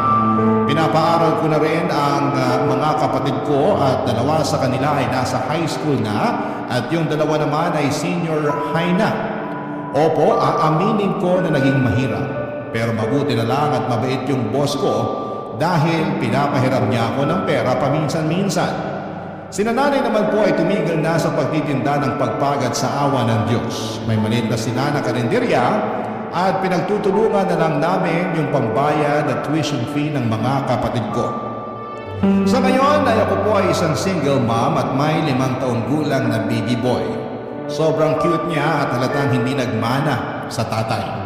Pinapaaral ko na rin ang mga kapatid ko at dalawa sa kanila ay nasa high school na at yung dalawa naman ay senior high na. Opo, aaminin ko na naging mahirap. Pero mabuti na lang at mabait yung boss ko dahil pinapahiram niya ako ng pera paminsan-minsan. Si nanay naman po ay tumigil na sa pagtitinda ng pagpagad sa awa ng Diyos. May maliit na sila na karinderya at pinagtutulungan na lang namin yung pambayad at tuition fee ng mga kapatid ko. Sa ngayon ay ako po ay isang single mom at may 5 taong gulang na baby boy. Sobrang cute niya at halatang hindi nagmana sa tatay.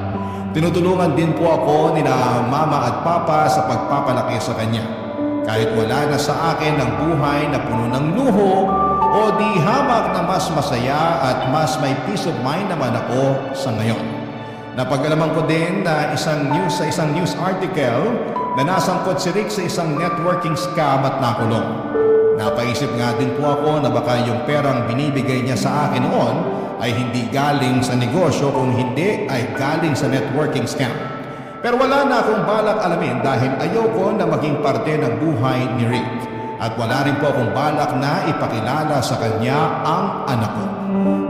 Tinutulungan din po ako nila mama at papa sa pagpapalaki sa kanya. Kahit wala na sa akin ang buhay na puno ng luho o di hamak na mas masaya at mas may peace of mind naman ako sa ngayon. Napag-alaman ko din na sa isang news article na nasangkot si Rick sa isang networking scam at nakulong. Napaisip nga din po ako na baka yung perang binibigay niya sa akin noon ay hindi galing sa negosyo, kung hindi ay galing sa networking scam. Pero wala na akong balak alamin dahil ayoko na maging parte ng buhay ni Rick. At wala rin po akong balak na ipakilala sa kanya ang anak ko.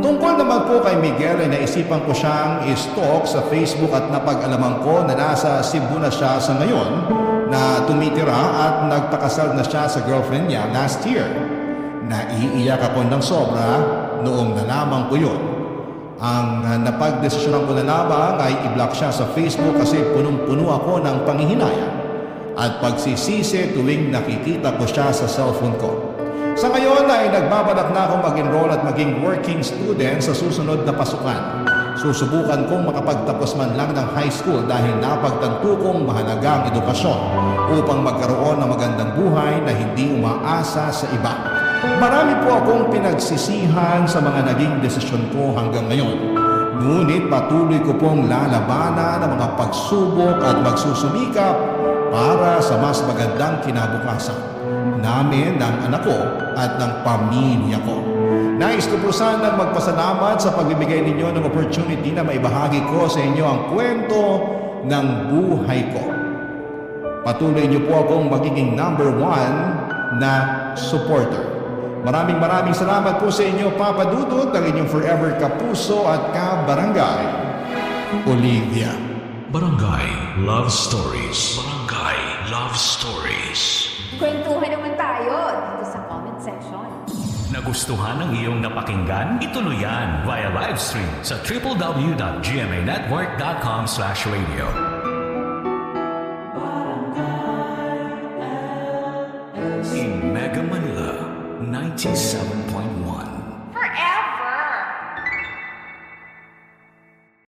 Tungkol naman po kay Miguel ay naisipan ko siyang i-stalk sa Facebook at napag-alaman ko na nasa Cebu na siya sa ngayon, na tumitira at nagpakasal na siya sa girlfriend niya last year. Naiiyak ako ng sobra noong nalaman ko yun. Ang napagdesisyonan ko na lamang ay i-block siya sa Facebook kasi punong-puno ako ng panghihinayang at pagsisisi tuwing nakikita ko siya sa cellphone ko. Sa ngayon ay nagbabalak na akong mag-enroll at maging working student sa susunod na pasukan. Susubukan kong makapagtapos man lang ng high school dahil napagtanto kong mahalaga ang edukasyon upang magkaroon ng magandang buhay na hindi umaasa sa iba. Marami po akong pinagsisihan sa mga naging desisyon ko hanggang ngayon. Ngunit patuloy ko pong lalabanan ang mga pagsubok at magsusumikap para sa mas magandang kinabukasan namin, ng anak ko at ng pamilya ko. Nais ko po sanang magpasalamat sa pagbibigay ninyo ng opportunity na maibahagi ko sa inyo ang kwento ng buhay ko. Patuloy niyo po akong magiging number 1 na supporter. Maraming salamat po sa inyo, Papa Dudut, ang inyong forever kapuso at kabarangay, Olivia. Barangay Love Stories. Barangay Love Stories. Kwentuhan naman tayo dito sa comment section. Nagustuhan ng iyong napakinggan? Ituloy yan via live stream sa www.gmanetwork.com/radio. In Mega Manila, 97.7